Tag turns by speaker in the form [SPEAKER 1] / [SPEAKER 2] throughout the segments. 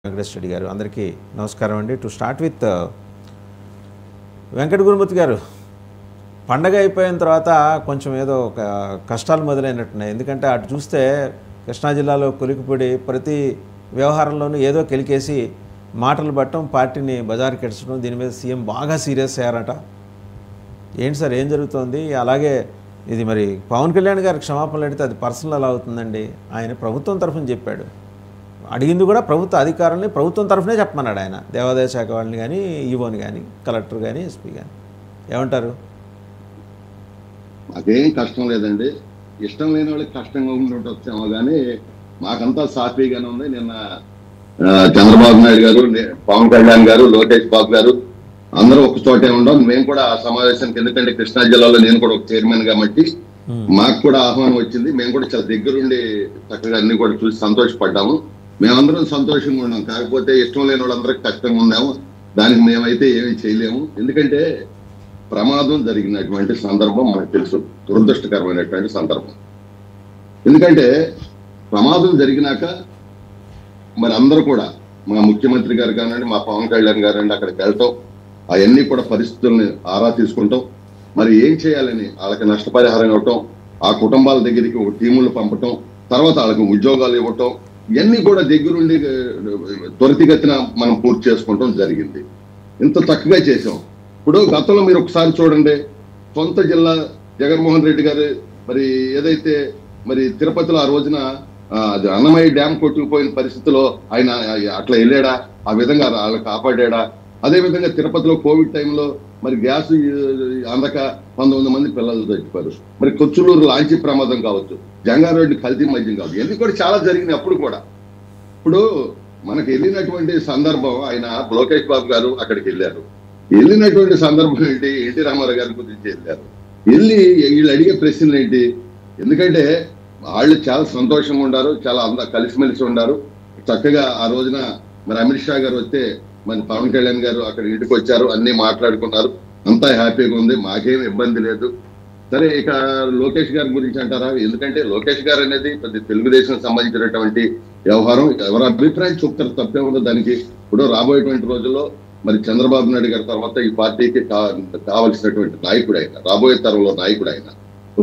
[SPEAKER 1] వెంకటేష్ రెడ్డి గారు అందరికీ నమస్కారం అండి. టు స్టార్ట్ విత్ వెంకట గురుమూర్తి గారు, పండగ అయిపోయిన తర్వాత కొంచెం ఏదో ఒక కష్టాలు మొదలైనట్టున్నాయి. ఎందుకంటే అటు చూస్తే కృష్ణా జిల్లాలో కొలికిపొడి ప్రతి వ్యవహారంలోనూ ఏదో కెలికేసి మాటలు పట్టడం, పార్టీని బజారుకి ఎడ్చడం, దీని మీద సీఎం బాగా సీరియస్ అయ్యారట. ఏంటి సార్, ఏం జరుగుతోంది? అలాగే ఇది మరి పవన్ కళ్యాణ్ గారికి క్షమాపణలు అడిగితే అది పర్సనల్ అలా అవుతుందండి. ఆయన ప్రభుత్వం తరఫున చెప్పాడు, అడిగింది కూడా ప్రభుత్వ అధికారులని ప్రభుత్వం తరఫునే చెప్పమన్నాడు ఆయన. దేవాదాయ శాఖ వాళ్ళని కానీ, ఈవోని కానీ, కలెక్టర్ కానీ, ఎస్పీ కానీ. ఏమంటారు?
[SPEAKER 2] మాకేం కష్టం లేదండి. ఇష్టం లేని వాళ్ళకి కష్టంగా ఉండొచ్చేమో కానీ మాకంతా సాఫీగానే ఉంది. నిన్న చంద్రబాబు నాయుడు గారు, పవన్ కళ్యాణ్ గారు, లోకేష్ బాబు గారు అందరూ ఒక చోటే ఉండం. మేము కూడా ఆ సమావేశానికి, ఎందుకంటే కృష్ణా జిల్లాలో నేను కూడా ఒక చైర్మన్ కాబట్టి మాకు కూడా ఆహ్వానం వచ్చింది. మేము కూడా చాలా దగ్గరుండి చక్కగా అన్ని కూడా చూసి సంతోషపడ్డాము. మేమందరం సంతోషంగా ఉన్నాం. కాకపోతే ఇష్టం లేని వాళ్ళందరికీ కష్టంగా ఉన్నాము. దానికి మేమైతే ఏమీ చేయలేము. ఎందుకంటే ప్రమాదం జరిగినటువంటి సందర్భం మనకు తెలుసు, దురదృష్టకరమైనటువంటి సందర్భం. ఎందుకంటే ప్రమాదం జరిగినాక మరి అందరూ కూడా, మా ముఖ్యమంత్రి గారు కానివ్వండి, మా పవన్ కళ్యాణ్ గారు అండి, అక్కడికి వెళ్ళటం, అవన్నీ కూడా పరిస్థితుల్ని ఆరా తీసుకుంటాం, మరి ఏం చేయాలని వాళ్ళకి నష్టపరిహారం ఇవ్వటం, ఆ కుటుంబాల దగ్గరికి ఒక టీములు పంపటం, తర్వాత వాళ్ళకి ఉద్యోగాలు ఇవ్వటం, ఇవన్నీ కూడా దగ్గరుండి త్వరితగతిన మనం పూర్తి చేసుకుంటాం జరిగింది. ఇంత చక్కగా చేసాం. ఇప్పుడు గతంలో మీరు ఒకసారి చూడండి, సొంత జిల్లా జగన్మోహన్ రెడ్డి గారు మరి ఏదైతే మరి తిరుపతిలో ఆ రోజున అన్నమయ్య డ్యామ్ కొట్టుకుపోయిన పరిస్థితిలో ఆయన అట్లా వెళ్ళాడా, ఆ విధంగా వాళ్ళని కాపాడా. అదేవిధంగా తిరుపతిలో కోవిడ్ టైంలో మరి గ్యాస్ అందక 19 మంది పిల్లలు చచ్చిపోయారు. మరి కొచ్చులూరు లాంచీ ప్రమాదం కావచ్చు, జంగారెడ్డి కల్తీ మద్యం కావచ్చు, ఇవన్నీ కూడా చాలా జరిగినాయి. అప్పుడు కూడా ఇప్పుడు మనకి వెళ్ళినటువంటి సందర్భం, ఆయన లోకేష్ బాబు గారు అక్కడికి వెళ్ళారు. వెళ్ళినటువంటి సందర్భం ఏంటి, ఎన్టీ రామారావు గారి గురించి వెళ్ళారు. వెళ్ళి వీళ్ళు అడిగే ప్రశ్నలు ఏంటి? ఎందుకంటే వాళ్ళు చాలా సంతోషంగా ఉండారు, చాలా కలిసిమెలిసి ఉండారు. చక్కగా ఆ రోజున మరి అమిత్ షా గారు వస్తే మరి పవన్ కళ్యాణ్ గారు అక్కడ ఇంటికి వచ్చారు, అన్ని మాట్లాడుకున్నారు, అంతా హ్యాపీగా ఉంది, మాకేం ఇబ్బంది లేదు. సరే, ఇక లోకేష్ గారి గురించి అంటారా? ఎందుకంటే లోకేష్ గారు అనేది పెద్ద తెలుగుదేశం సంబంధించినటువంటి వ్యవహారం, ఎవరి అభిప్రాయం చెప్తారు, తప్పే ఉండదు దానికి. ఇప్పుడు రాబోయేటువంటి రోజుల్లో మరి చంద్రబాబు నాయుడు గారి తర్వాత ఈ పార్టీకి కావలసినటువంటి నాయకుడు ఆయన, రాబోయే తరంలో నాయకుడు ఆయన.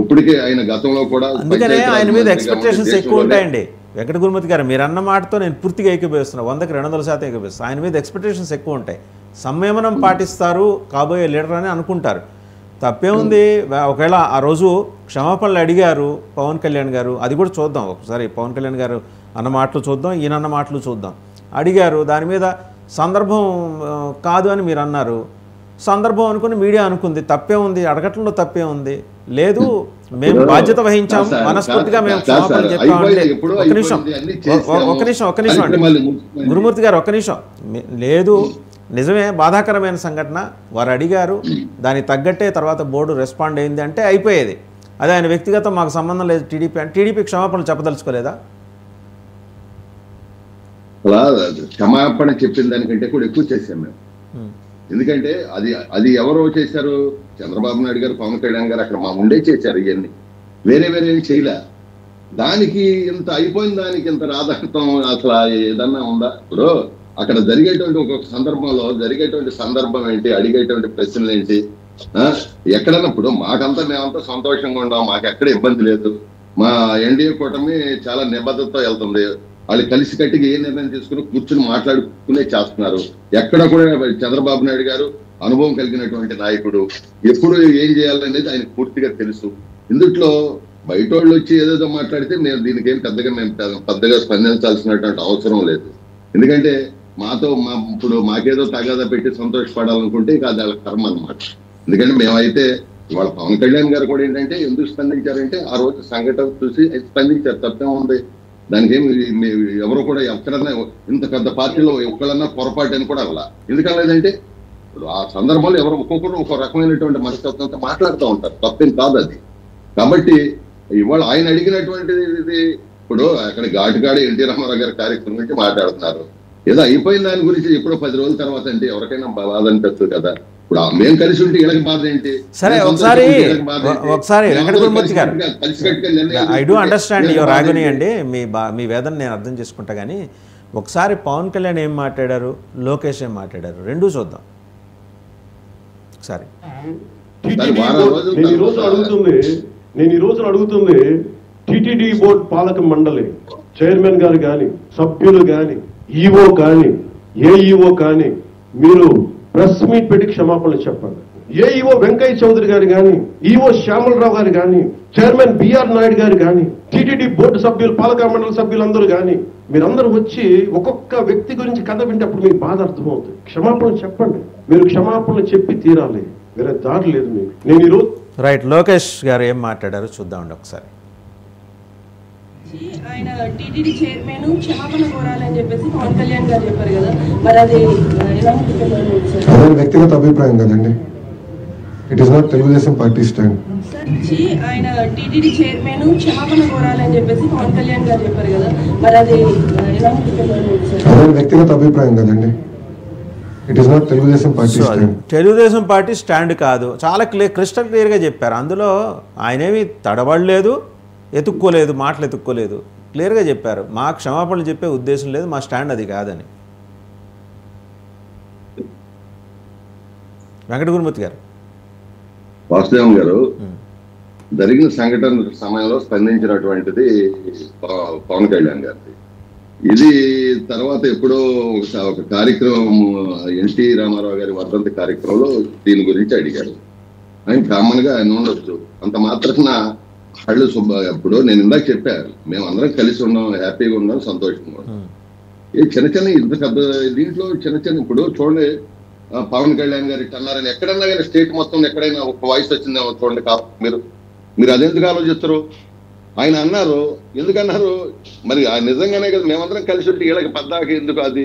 [SPEAKER 2] ఇప్పటికే ఆయన గతంలో కూడా,
[SPEAKER 1] అందుకనే ఆయన మీద ఎక్స్పెక్టేషన్స్ ఎక్కువ ఉంటాయండి. వెంకట గురుమూర్తి గారు, మీరు అన్న మాటతో నేను పూర్తిగా ఏకీభవిస్తున్నాను, 100కి 200% ఏకీభవిస్తాను. ఆయన మీద ఎక్స్పెక్టేషన్స్ ఎక్కువ ఉంటాయి. సంయమనం పాటిస్తారు కాబోయే లీడర్ అని అనుకుంటారు. తప్పేముంది? ఒకవేళ ఆ రోజు క్షమాపణలు అడిగారు పవన్ కళ్యాణ్ గారు, అది కూడా చూద్దాం ఒకసారి. పవన్ కళ్యాణ్ గారు అన్న మాటలు చూద్దాం, ఈయన అన్న మాటలు చూద్దాం. అడిగారు, దాని మీద సందర్భం కాదు అని మీరు అన్నారు. సందర్భం అనుకుని మీడియా అనుకుంది, తప్పే ఉంది, అడగటంలో తప్పే ఉంది. లేదు, మేము బాధ్యత వహించాం, మనస్ఫూర్తిగా మేము క్షమాపణలు చెప్పామంటే. ఒక నిమిషం అండి గురుమూర్తి గారు, ఒక్క నిమిషం. లేదు, నిజమే, బాధాకరమైన సంఘటన. వారు అడిగారు, దానికి తగ్గట్టే తర్వాత బోర్డు రెస్పాండ్ అయింది అంటే అయిపోయేది. అదే ఆయన వ్యక్తిగతం మాకు సంబంధం లేదు టీడీపీ అంటే, టీడీపీ క్షమాపణలు చెప్పదలుచుకోలేదా?
[SPEAKER 2] అలా క్షమాపణ చెప్పిన దానికంటే కూడా ఎక్కువ చేశాం మేము. ఎందుకంటే అది ఎవరో చేశారు, చంద్రబాబు నాయుడు గారు, పవన్ కళ్యాణ్ గారు అక్కడ మా ముందే చేశారు. ఇవన్నీ వేరే ఏం చేయలే. దానికి ఇంత అయిపోయిన దానికి ఇంత రాధాంతం అసలు ఏదన్నా ఉందా? ఇప్పుడు అక్కడ జరిగేటువంటి ఒక్కొక్క సందర్భంలో జరిగేటువంటి సందర్భం ఏంటి, అడిగేటువంటి ప్రశ్నలు ఏంటి, ఎక్కడన్నా ఇప్పుడు మేమంతా సంతోషంగా ఉన్నాం, మాకు ఎక్కడ ఇబ్బంది లేదు. మా ఎన్డీఏ కూటమి చాలా నిబద్ధతతో వెళ్తుంది. వాళ్ళు కలిసి కట్టిగా ఏ నిర్ణయం తీసుకుని కూర్చుని మాట్లాడుకునే చేస్తున్నారు. ఎక్కడ కూడా చంద్రబాబు నాయుడు గారు అనుభవం కలిగినటువంటి నాయకుడు, ఎప్పుడు ఏం చేయాలనేది ఆయనకు పూర్తిగా తెలుసు. ఇందుట్లో బయట వాళ్ళు వచ్చి ఏదేదో మాట్లాడితే మేము దీనికి ఏం పెద్దగా స్పందించాల్సినటువంటి అవసరం లేదు. ఎందుకంటే ఇప్పుడు మాకేదో తగాదా పెట్టి సంతోషపడాలనుకుంటే ఇక అది వాళ్ళ కర్మ అన్నమాట. ఎందుకంటే మేమైతే ఇవాళ పవన్ కళ్యాణ్ గారు కూడా ఏంటంటే ఎందుకు స్పందించారంటే ఆ రోజు సంఘటన చూసి స్పందించారు, తప్పే ఉంది. దానికి ఏమి ఎవరు కూడా ఎక్కడన్నా ఇంత పెద్ద పార్టీలో ఒక్కడన్నా పొరపాటు అని కూడా అలా. ఎందుకలేదంటే ఇప్పుడు ఆ సందర్భంలో ఎవరు ఒక్కొక్కరు ఒక రకమైనటువంటి మనస్తత్వంతో మాట్లాడుతూ ఉంటారు, తప్పేం కాదు అది. కాబట్టి ఇవాళ ఆయన అడిగినటువంటిది, ఇప్పుడు అక్కడ ఘాటుగాడి ఎన్టీ రామారావు గారి కార్యక్రమం గురించి మాట్లాడుతున్నారు. ఏదో అయిపోయిన దాని గురించి ఎప్పుడో 10 రోజుల తర్వాత అంటే ఎవరికైనా బాధ అనిపిస్తుంది కదా. ఇప్పుడు మేము కలిసి ఉంటే వీళ్ళకి బాధ ఏంటి?
[SPEAKER 1] సరే, ఒకసారి వెంకట గురుమూర్తి గారు, ఐ డూ అండర్స్టాండ్ యువర్ ఆగనీ అండి, మీ వేదన నేను అర్థం చేసుకుంటా. కానీ ఒకసారి పవన్ కళ్యాణ్ ఏం మాట్లాడారు, లోకేష్ ఏం మాట్లాడారు, రెండూ చూద్దాం ఒకసారి.
[SPEAKER 3] నేను ఈ రోజు అడుగుతుంది టిటిడి బోర్డు పాలక మండలి చైర్మన్ గారు కానీ, సభ్యులు కానీ, ఈఓ కానీ, ఏఈఓ కానీ మీరు ప్రెస్ మీట్ పెట్టి క్షమాపణలు చెప్పండి. ఏఈఓ వెంకయ్య చౌదరి గారు కానీ, ఈఓ శ్యామలరావు గారు కానీ, చైర్మన్ బిఆర్ నాయుడు గారు కానీ, టిటిడి బోర్డు సభ్యులు, పాలక మండలి సభ్యులందరూ కానీ మీరందరూ వచ్చి ఒక్కొక్క వ్యక్తి గురించి కథ వింటప్పుడు మీకు బాధ అర్థమవుతుంది. క్షమాపణలు చెప్పండి. మీరు క్షమాపణలు చెప్పి తీరాలి, వేరే దారి లేదు మీకు. నేను ఈరోజు
[SPEAKER 1] రైట్, లోకేష్ గారు ఏం మాట్లాడారో చూద్దామండి ఒకసారి.
[SPEAKER 4] ఆయన టీటీడీ చైర్మన్ క్షమాపణ కోరాలని చెప్పేసి పవన్ కళ్యాణ్ గారు చెప్పారు కదా, మరి అది ఎలా ఉంటుంది?
[SPEAKER 5] వ్యక్తిగత అభిప్రాయం కదండి, it is not Telugu Desam party stand.
[SPEAKER 4] ఆయన టీటీడీ చైర్మన్ క్షమాపణ కోరాలని చెప్పేసి పవన్ కళ్యాణ్ గారు చెప్పారు కదా, మరి అది ఎలా ఉంటుంది?
[SPEAKER 5] వ్యక్తిగత అభిప్రాయం కదండి, it is not Telugu Desam party stand.
[SPEAKER 1] Telugu Desam party stand కాదు, చాలా క్రిస్టల్ క్లియర్గా చెప్పారు. అందులో ఆయనేమి తడబడలేదు, ఎత్తుక్కోలేదు, మాటలు ఎత్తుక్కోలేదు, క్లియర్గా చెప్పారు. మా క్షమాపణలు చెప్పే ఉద్దేశం లేదు, మా స్టాండ్ అది కాదని. వెంకట గురుమూర్తి గారు.
[SPEAKER 2] వాసుదేవం గారు, జరిగిన సంఘటన సమయంలో స్పందించినటువంటిది పవన్ కళ్యాణ్ గారిది. ఇది తర్వాత ఎప్పుడో ఒక కార్యక్రమం, ఎన్టీ రామారావు గారి వర్ధంతి కార్యక్రమంలో దీని గురించి అడిగారు. ఆయన కామన్ గా ఆయన ఉండొచ్చు, అంత మాత్రాన హళ్ళు ఇప్పుడు నేను ఇందాక చెప్పాను, మేము అందరం కలిసి ఉన్నాం, హ్యాపీగా ఉన్నాం, సంతోషంగా ఉన్నాం. ఈ చిన్న చిన్న ఇంత పెద్ద దీంట్లో చిన్న చిన్న ఇప్పుడు చూడండి, పవన్ కళ్యాణ్ గారు ఇట్లా అన్నారని ఎక్కడన్నా కానీ స్టేట్ మొత్తం ఎక్కడైనా ఒక వాయిస్ వచ్చిందేమో చూడండి. మీరు అదెందుకు ఆలోచిస్తారు? ఆయన అన్నారు, ఎందుకన్నారు మరి నిజంగానే కదా, మేమందరం కలిసి ఉంటే వీళ్ళకి పద్దాకి ఎందుకు, అది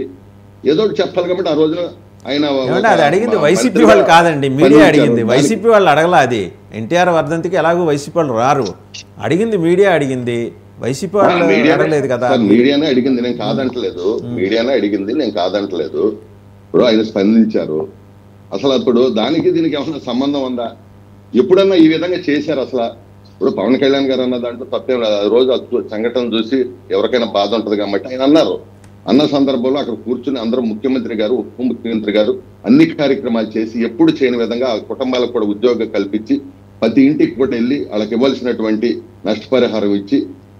[SPEAKER 2] ఏదో చెప్పాలి కాబట్టి ఆ రోజున ఆయన
[SPEAKER 1] అది అడిగింది వైసీపీ వాళ్ళు కాదండి, మీడియా అడిగింది. వైసీపీ వాళ్ళు అడగల. అది ఎన్టీఆర్ వర్ధంతికి ఎలాగో వైసీపీ వాళ్ళు రారు, అడిగింది మీడియా అడిగింది, వైసీపీ వాళ్ళు అడగలేదు కదా.
[SPEAKER 2] మీడియానే అడిగింది, నేను కాదంటలేదు. మీడియానే అడిగింది, నేను కాదంటలేదు. ఇప్పుడు ఆయన స్పందించారు. అసలు అప్పుడు దానికి దీనికి ఏమన్నా సంబంధం ఉందా? ఎప్పుడన్నా ఈ విధంగా చేశారు అసలు? ఇప్పుడు పవన్ కళ్యాణ్ గారు అన్న దాంట్లో తప్పేం లేదు. ఆ రోజు సంఘటన చూసి ఎవరికైనా బాధ ఉంటుంది కాబట్టి ఆయన అన్నారు. అన్న సందర్భంలో అక్కడ కూర్చుని అందరూ ముఖ్యమంత్రి గారు, ఉప ముఖ్యమంత్రి గారు అన్ని కార్యక్రమాలు చేసి ఎప్పుడు చేయని విధంగా ఆ కుటుంబాలకు కూడా ఉద్యోగం కల్పించి ప్రతి ఇంటికి కూడా వెళ్ళి వాళ్ళకి ఇవ్వాల్సినటువంటి నష్టపరిహారం ఇచ్చి,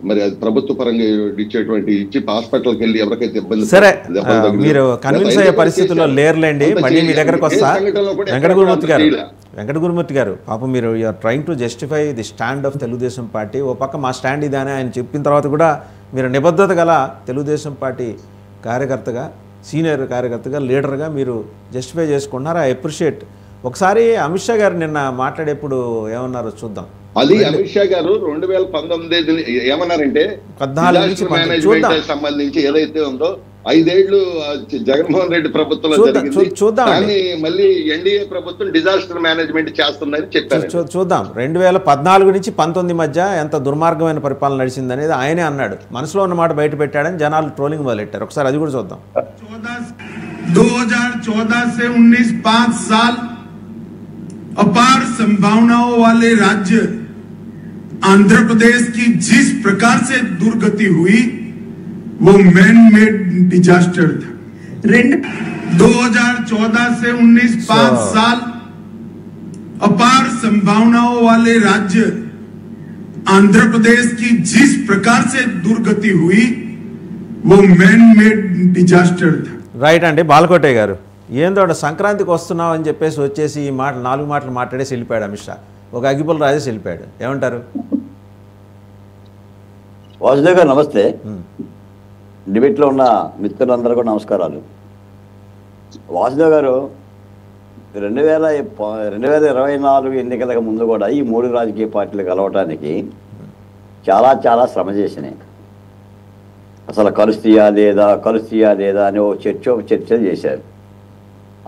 [SPEAKER 2] మరి అది ప్రభుత్వ పరంగా ఇచ్చేటువంటి ఇచ్చి హాస్పిటల్కి వెళ్ళి ఎవరికైతే ఇబ్బంది.
[SPEAKER 1] సరే, మీరు కన్విన్స్ అయ్యే పరిస్థితుల్లో లేరులేండి. మళ్ళీ మీ దగ్గరకు వస్తా. వెంకట గురుమూర్తి గారు, పాపం మీరు you are trying to justify the stand of Telugu Desam party. ఓ పక్క మా స్టాండ్ ఇదే అని ఆయన చెప్పిన తర్వాత కూడా మీరు నిబద్ధత గల తెలుగుదేశం పార్టీ కార్యకర్తగా, సీనియర్ కార్యకర్తగా, లీడర్గా మీరు జస్టిఫై చేసుకుంటున్నారు. I appreciate. ఒకసారి అమిత్ షా గారు నిన్న మాట్లాడేప్పుడు ఏమన్నారో చూద్దాం.
[SPEAKER 2] అది అమిత్ షా గారు 2019 ఏమన్నారంటే, 14 సంబంధించి ఏదైతే ఉందో 5 ఏళ్లు జగన్మోహన్ రెడ్డి ప్రభుత్వంలో జరిగింది, కానీ మళ్ళీ ఎన్డీఏ ప్రభుత్వం డిజాస్టర్ మేనేజ్మెంట్ చేస్తుందని చెప్పారు.
[SPEAKER 1] చూద్దాం 2014 నుంచి 19 మధ్య ఎంత దుర్మార్గమైన పరిపాలన నడిచింది అనేది ఆయనే అన్నాడు. మనసులో ఉన్న మాట బయట పెట్టాడని జనాలు ట్రోలింగ్ మొదలెట్టారు. ఒకసారి అది కూడా చూద్దాం.
[SPEAKER 6] 2014 से 19 5 साल अपार संभावनाओं वाले राज्य आंध्र प्रदेश की जिस प्रकार से दुर्गति हुई वो मैन मेड डिजास्टर था। 2014 से 19 5 साल अपार संभावनाओं वाले राज्य आंध्र प्रदेश की जिस प्रकार से दुर्गति हुई वो मैन मेड डिजास्टर था.
[SPEAKER 1] రైట్ అండి, బాలకోటే గారు. ఏందో సంక్రాంతికి వస్తున్నావు అని చెప్పేసి వచ్చేసి ఈ మాట 4 మాటలు మాట్లాడేసి వెళ్ళిపోయాడు అమిత్ షా. ఒక అగ్గిపుల్ల రాజేసి వెళ్ళిపోయాడు. ఏమంటారు?
[SPEAKER 7] వాసుదేవ్ గారు నమస్తే. డిబేట్లో ఉన్న మిత్రులందరూ కూడా నమస్కారాలు. వాసుదేవ్ గారు 2024 ఎన్నికలకు ముందు కూడా ఈ 3 రాజకీయ పార్టీలు కలవటానికి చాలా శ్రమ చేసినాయి. అసలు కలుస్తీయా లేదా అని ఒక చర్చ చేశారు.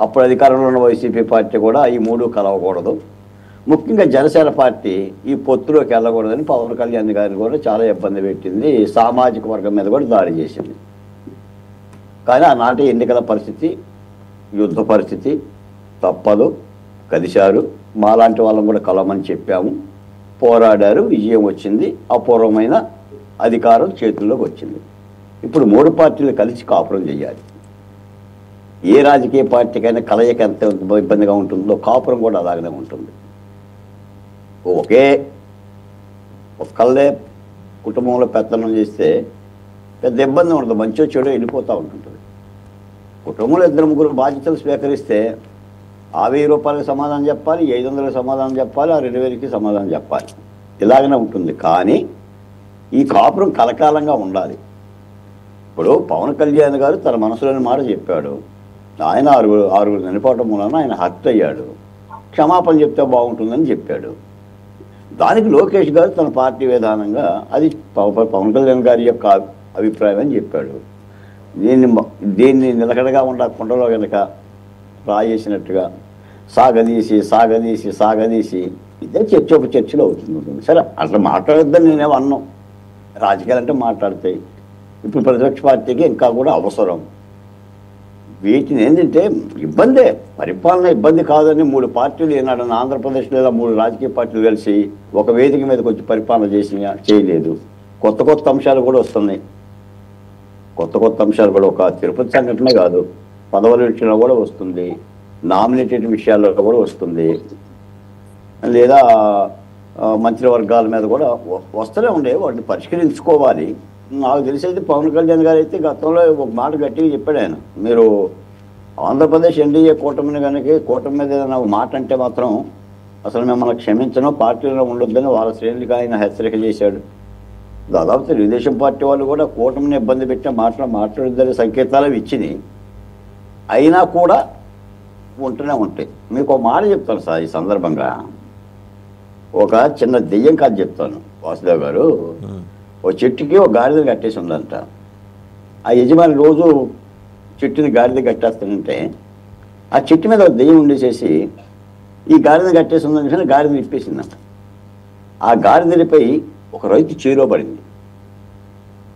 [SPEAKER 7] అప్పుడు అధికారంలో ఉన్న వైసీపీ పార్టీ కూడా ఈ 3 కలవకూడదు, ముఖ్యంగా జనసేన పార్టీ ఈ పొత్తులోకి వెళ్ళకూడదని పవన్ కళ్యాణ్ గారిని కూడా చాలా ఇబ్బంది పెట్టింది, సామాజిక వర్గం మీద కూడా దాడి చేసింది. కానీ ఆనాటి ఎన్నికల పరిస్థితి, యుద్ధ పరిస్థితి, తప్పదు, కదిశారు. మాలాంటి వాళ్ళని కూడా కలవమని చెప్పాము, పోరాడారు, విజయం వచ్చింది, అపూర్వమైన అధికారం చేతుల్లోకి వచ్చింది. ఇప్పుడు 3 పార్టీలు కలిసి కాపురం చేయాలి. ఏ రాజకీయ పార్టీకైనా కలయిక ఎంత ఇబ్బందిగా ఉంటుందో కాపురం కూడా అలాగనే ఉంటుంది. ఒక్కళ్ళే కుటుంబంలో పెత్తనం చేస్తే పెద్ద ఇబ్బంది ఉండదు, మంచో చెడో వెళ్ళిపోతూ ఉంటుంటుంది. కుటుంబంలో 2-3 బాధ్యతలు స్వీకరిస్తే ఆ 1000 రూపాయలకు సమాధానం చెప్పాలి, 500కి సమాధానం చెప్పాలి, ఆ 2000కి సమాధానం చెప్పాలి. ఇలాగనే ఉంటుంది. కానీ ఈ కాపురం కలకాలంగా ఉండాలి. ఇప్పుడు పవన్ కళ్యాణ్ గారు తన మనసులోని మాట చెప్పాడు. ఆయన ఆరుగురు చనిపోవటం మూలన ఆయన హర్ట్ అయ్యాడు, క్షమాపణ చెప్తే బాగుంటుందని చెప్పాడు. దానికి లోకేష్ గారు తన పార్టీ విధానంగా అది పవన్ కళ్యాణ్ గారి యొక్క అభిప్రాయం అని చెప్పాడు. దీన్ని నిలకడగా కుండలో కనుక రాయేసినట్టుగా సాగదీసి ఇదే చర్చలో అవుతుంది. సరే అట్లా మాట్లాడొద్దని నేనేమో అన్నాం. రాజకీయాలు అంటే మాట్లాడతాయి. ఇప్పుడు ప్రతిపక్ష పార్టీకి ఇంకా కూడా అవసరం. వీటిని ఏంటంటే ఇబ్బందే, పరిపాలన ఇబ్బంది కాదని 3 పార్టీలు ఏనాడు ఆంధ్రప్రదేశ్లో 3 రాజకీయ పార్టీలు కలిసి ఒక వేదిక మీదకి వచ్చి పరిపాలన చేయలేదు. కొత్త అంశాలు కూడా వస్తున్నాయి. కొత్త అంశాలు కూడా ఒక తిరుపతి సంఘటనే కాదు, పదవుల విషయంలో కూడా వస్తుంది, నామినేటెడ్ విషయాల్లో కూడా వస్తుంది, లేదా మంత్రివర్గాల మీద కూడా వస్తూనే ఉండే. వాటిని పరిష్కరించుకోవాలి. నాకు తెలిసేది పవన్ కళ్యాణ్ గారు అయితే గతంలో ఒక మాట గట్టిగా చెప్పాడు ఆయన, మీరు ఆంధ్రప్రదేశ్ ఎన్డీఏ కూటమిని కనుక కూటమి మీద ఏదైనా మాట అంటే మాత్రం అసలు మిమ్మల్ని క్షమించను, పార్టీలో ఉండొద్దని వాళ్ళ శ్రేణులకు ఆయన హెచ్చరిక చేశాడు. దాదాపు తెలుగుదేశం పార్టీ వాళ్ళు కూడా కూటమిని ఇబ్బంది పెట్టిన మాట్లాడొద్దని సంకేతాలు ఇచ్చినాయి. అయినా కూడా ఉంటూనే ఉంటాయి. మీకు ఒక మాట చెప్తాను సార్ ఈ సందర్భంగా, ఒక చిన్న దెయ్యం కథ చెప్తాను. వాసుదేవ్ గారు ఓ చెట్టుకి ఒక గాడిదని కట్టేసి ఉందంట. ఆ యజమాని రోజు చెట్టుని గాడిద కట్టేస్తానంటే ఆ చెట్టు మీద ఒక దెయ్యం ఉండేసేసి ఈ గాడిదని కట్టేసి ఉందని గాడిదని ఇప్పేసిందంట. ఆ గాడిదనిపై ఒక రైతు చేలో పడింది.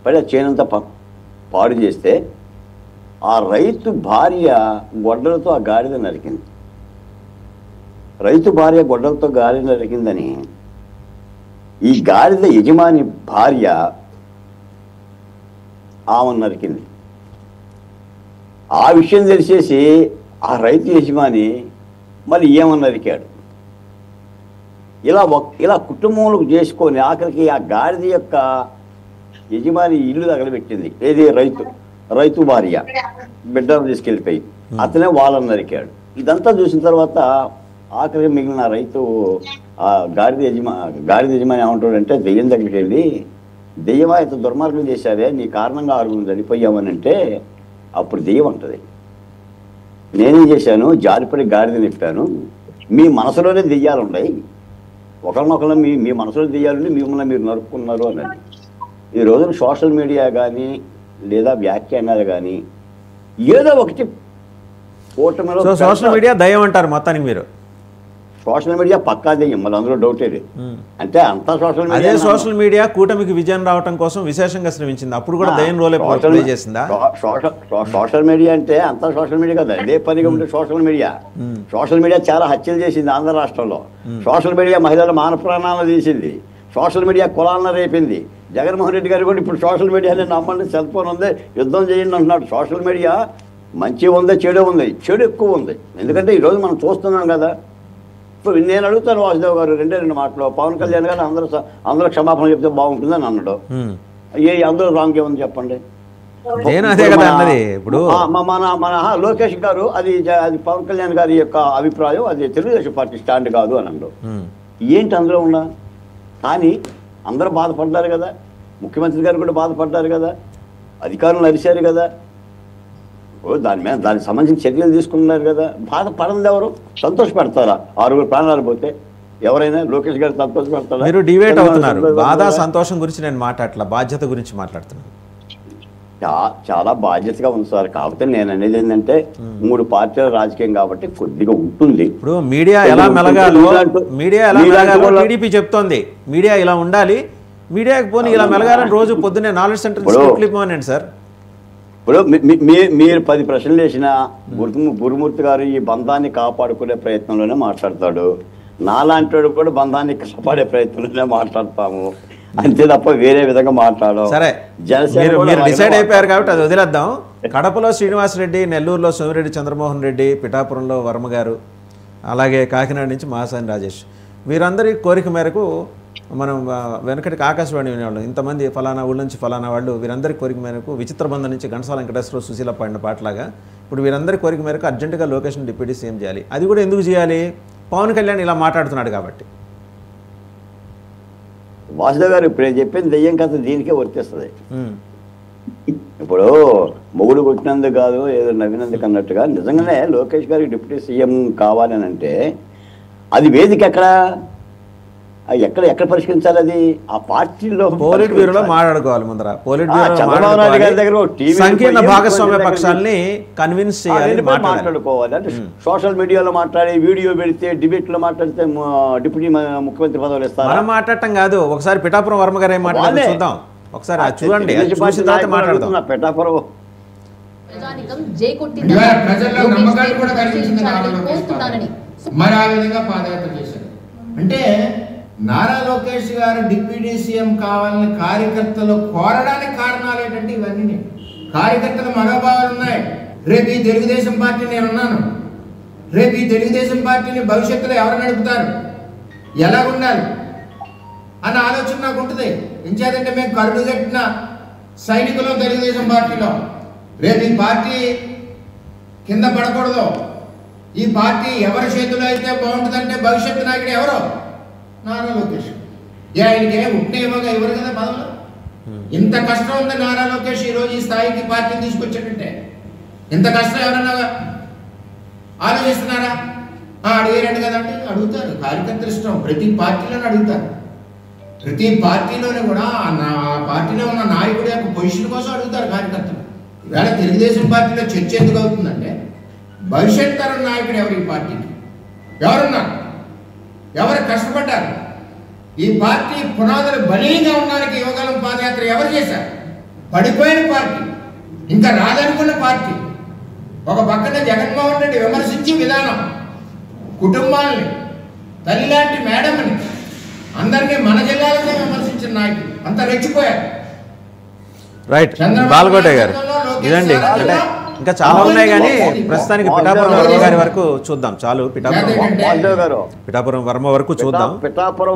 [SPEAKER 7] పడి ఆ చేనంతా పాడు చేస్తే ఆ రైతు భార్య గొడ్డలతో ఆ గాడిద నరికింది. రైతు భార్య గొడ్డలతో గాడిద నరికిందని ఈ గాడిద యజమాని భార్య ఆమెను నరికింది. ఆ విషయం తెలిసేసి ఆ రైతు యజమాని మళ్ళీ ఏమని నరికాడు. ఇలా కుటుంబంలో చేసుకొని ఆఖరికి ఆ గాడిద యొక్క యజమాని ఇల్లు తగలబెట్టింది. ఏది రైతు భార్య బిడ్డను తీసుకెళ్ళిపోయి అతనే వాళ్ళని నరికాడు. ఇదంతా చూసిన తర్వాత ఆఖరికి మిగిలిన రైతు ఆ గాడిద యజమాని ఏమంటాడంటే దెయ్యం దగ్గరికి వెళ్ళి, దెయ్యమా ఇంత దుర్మార్గం చేశావే, నీ కారణంగా 6 చనిపోయామని అంటే అప్పుడు దెయ్యం అంటది, నేనేం చేశాను, జారిపడి గాడిద నిప్పాను, మీ మనసులోనే దెయ్యాలు ఉన్నాయి, ఒకరినొకరు మీ మనసులో దెయ్యాలుండి మిమ్మల్ని మీరు నరుక్కున్నారు అన్నది. ఈ రోజున సోషల్ మీడియా కానీ లేదా వ్యాఖ్యానాలు కానీ ఏదో ఒకటి కూటమిలో
[SPEAKER 1] సోషల్ మీడియా దయ్యం అంటారు మొత్తానికి మీరు.
[SPEAKER 7] సోషల్ మీడియా పక్కా దెయ్యం, మళ్ళీ అందులో డౌటే లేదు. అంటే అంతా సోషల్ మీడియా.
[SPEAKER 1] అదే సోషల్ మీడియా కూటమికి విజయం రావడం కోసం విశేషంగా శ్రమించింది. అప్పుడు కూడా దయ్యం రోలే ప్లే చేసిందా?
[SPEAKER 7] సోషల్ మీడియా అంటే అంతా సోషల్ మీడియా కదా, అదే పనిగా ఉంటే సోషల్ మీడియా. సోషల్ మీడియా చాలా హత్యలు చేసింది ఆంధ్ర రాష్ట్రంలో. సోషల్ మీడియా మహిళల మాన ప్రాణాలను తీసింది. సోషల్ మీడియా కులాలను రేపింది. జగన్మోహన్ రెడ్డి గారు కూడా ఇప్పుడు సోషల్ మీడియాని నమ్మండి, సెల్ ఫోన్ ఉంది, యుద్ధం చేయండి అంటున్నాడు. సోషల్ మీడియా మంచి ఉంది, చెడు ఉంది. చెడు ఎక్కువ ఉంది. ఎందుకంటే ఈరోజు మనం చూస్తున్నాం కదా. ఇప్పుడు నేను అడుగుతాను వాసుదేవ్ గారు 2 మాటలు, పవన్ కళ్యాణ్ గారు అందరూ క్షమాపణ చెప్తే బాగుంటుందని అన్నాడు. అందరూ రాంగ్ ఏముంది చెప్పండి.
[SPEAKER 1] ఇప్పుడు
[SPEAKER 7] మన లోకేష్ గారు అది పవన్ కళ్యాణ్ గారి యొక్క అభిప్రాయం, అది తెలుగుదేశం పార్టీ స్టాండ్ కాదు అని అన్నాడు. ఏంటి అందులో ఉన్నా? కానీ అందరూ బాధపడ్డారు కదా, ముఖ్యమంత్రి గారు కూడా బాధపడ్డారు కదా, అధికారులు అరిశారు కదా, దానికి సంబంధించిన చర్యలు తీసుకున్నారు కదా. బాధపడదు ఎవరు? సంతోషపడతారా? 6 ప్రాణాలు పోతే ఎవరైనా లోకేష్ గారు సంతోషపడతారా?
[SPEAKER 1] మీరు డిబేట్ అవుతున్నారు. బాధ సంతోషం గురించి నేను మాట్లాడట్లా, బాధ్యత గురించి మాట్లాడుతున్నాను.
[SPEAKER 7] చాలా బాధ్యతగా ఉంది సార్. కాకపోతే నేను అనేది ఏంటంటే 3 పార్టీల రాజకీయం కాబట్టి కొద్దిగా ఉంటుంది.
[SPEAKER 1] ఇప్పుడు మీడియా ఎలా మెలగాలో టీడీపీ చెప్తోంది, మీడియా ఇలా ఉండాలి, మీడియాకి పోనీ ఇలా మెలగాలని రోజు పొద్దున్నే నాలెడ్జ్ సెంటర్ సార్.
[SPEAKER 7] ఇప్పుడు మీరు 10 ప్రశ్నలు వేసిన గురుమూర్తి గారు ఈ బంధాన్ని కాపాడుకునే ప్రయత్నంలోనే మాట్లాడతాడు. నాలాంటి వాడు కూడా బంధాన్ని కాపాడే ప్రయత్నంలోనే మాట్లాడతాము. అంతే తప్ప వేరే విధంగా మాట్లాడడం.
[SPEAKER 1] సరే,
[SPEAKER 7] జనసేన
[SPEAKER 1] మీరు
[SPEAKER 7] కూడా
[SPEAKER 1] డిసైడ్ అయిపోయారు కాబట్టి అది వదిలేద్దాం. కడపలో శ్రీనివాసరెడ్డి, నెల్లూరులో సోమిరెడ్డి చంద్రమోహన్ రెడ్డి, పిఠాపురంలో వర్మ గారు, అలాగే కాకినాడ నుంచి మాసాని రాజేష్, వీరందరి కోరిక మేరకు మనం వెనకటికి ఆకాశవాణి వినేవాళ్ళం, ఇంతమంది ఫలానా ఊళ్ళ నుంచి ఫలానా వాళ్ళు, వీరందరి కోరిక మేరకు విచిత్ర బంధం నుంచి ఘంటసాల వెంకటేశ్వరరావు సుశీల పాడిన పాటలాగా ఇప్పుడు వీరందరి కోరిక మేరకు అర్జెంటుగా లొకేషన్ డిప్యూటీ సీఎం చేయాలి. అది కూడా ఎందుకు చేయాలి? పవన్ కళ్యాణ్ ఇలా మాట్లాడుతున్నాడు కాబట్టి.
[SPEAKER 7] వాసుదేవ్ గారు ఇప్పుడు చెప్పింది దెయ్యం కథ దీనికే వర్తిస్తుంది. ఇప్పుడు మొగుడు కొట్టినందుకు కాదు ఏదో నవ్వినందుకు అన్నట్టుగా నిజంగానే లోకేష్ గారికి డిప్యూటీ సీఎం కావాలని అంటే అది వేదిక ఎక్కడ పరిష్కరించాలి? అది ఆ పార్టీలో
[SPEAKER 1] పోలిట్ బ్యూరోలో మాట్లాడుకోవాలి. ముందర పోలిట్
[SPEAKER 7] చంద్రబాబు నాయుడు గారి దగ్గర
[SPEAKER 1] సంకీర్ణ భాగస్వామ్య పక్షాన్ని కన్విన్స్ చేయాలి,
[SPEAKER 7] మాట్లాడుకోవాలి. అంటే సోషల్ మీడియాలో మాట్లాడి వీడియో పెడితే డిబేట్ లో మాట్లాడితే డిప్యూటీ ముఖ్యమంత్రి పదవులు ఇస్తారు.
[SPEAKER 1] మనం మాట్లాడటం కాదు, ఒకసారి పిఠాపురం వర్మ గారు ఏం మాట్లాడారు చూద్దాం. ఒకసారి చూడండి, మాట్లాడుతున్నా.
[SPEAKER 7] పిఠాపురం
[SPEAKER 8] ప్రజల్లో నమ్మకాన్ని కూడా కలిగించింది మరి ఆ విధంగా పాదయాత్ర చేశారు. అంటే నారా లోకేష్ గారు డిప్యూటీ సీఎం కావాలని కార్యకర్తలు కోరడానికి కారణాలు ఏంటంటే ఇవన్నీ. కార్యకర్తల మనోభావాలు ఉన్నాయి. రేపు ఈ తెలుగుదేశం పార్టీ నేనున్నాను, రేపు ఈ తెలుగుదేశం పార్టీని భవిష్యత్తులో ఎవరు నడుపుతారు, ఎలా ఉండాలి అన్న ఆలోచన నాకు ఉంటుంది. ఎంచేదంటే మేము కరుడు కట్టిన సైనికులు తెలుగుదేశం పార్టీలో. రేపు ఈ పార్టీ కింద పడకూడదు, ఈ పార్టీ ఎవరి చేతిలో అయితే బాగుంటుందంటే భవిష్యత్తు నాయకుడు ఎవరో నారా లోకేష్. ఆయనకి ఉట్నేమోగా ఎవరు కదా పదవులు. ఇంత కష్టం ఉంది నారా లోకేష్ ఈరోజు ఈ స్థాయికి పార్టీని తీసుకొచ్చాడంటే. ఇంత కష్టం ఎవరన్నా ఆలోచిస్తున్నారా? అడిగారండి కదండి, అడుగుతారు. కార్యకర్తలు ఇష్టం, ప్రతి పార్టీలోనే అడుగుతారు. ప్రతి పార్టీలోనే కూడా ఆ పార్టీలో ఉన్న నాయకుడి యొక్క పొజిషన్ కోసం అడుగుతారు కార్యకర్తలు. ఈవేళ తెలుగుదేశం పార్టీలో చర్చ ఎందుకు అవుతుందంటే భవిష్యత్ తరం నాయకుడు ఎవరు, ఈ పార్టీకి ఎవరున్నారు, ఎవరు కష్టపడ్డారు, ఈ పార్టీ పునాదులు బలీయంగా ఉండడానికి యువగలం పాదయాత్ర ఎవరు చేశారు? పడిపోయిన పార్టీ, ఇంకా రాదనుకున్న పార్టీ. ఒక పక్కన జగన్మోహన్ రెడ్డి విమర్శించే విధానం, కుటుంబాలని, తల్లి లాంటి మేడంని, అందరినీ మన జిల్లాలనే విమర్శించిన నాయకులు అంతా రెచ్చిపోయారు.
[SPEAKER 1] రైట్, బాలకోట గారు ఇదండి. అంటే ఇంకా చాలా ఉన్నాయి కానీ ప్రస్తుతానికి పిఠాపురం వర్మ గారి వరకు చూద్దాం. చాలు, పిఠాపురం వర్మ వరకు చూద్దాం.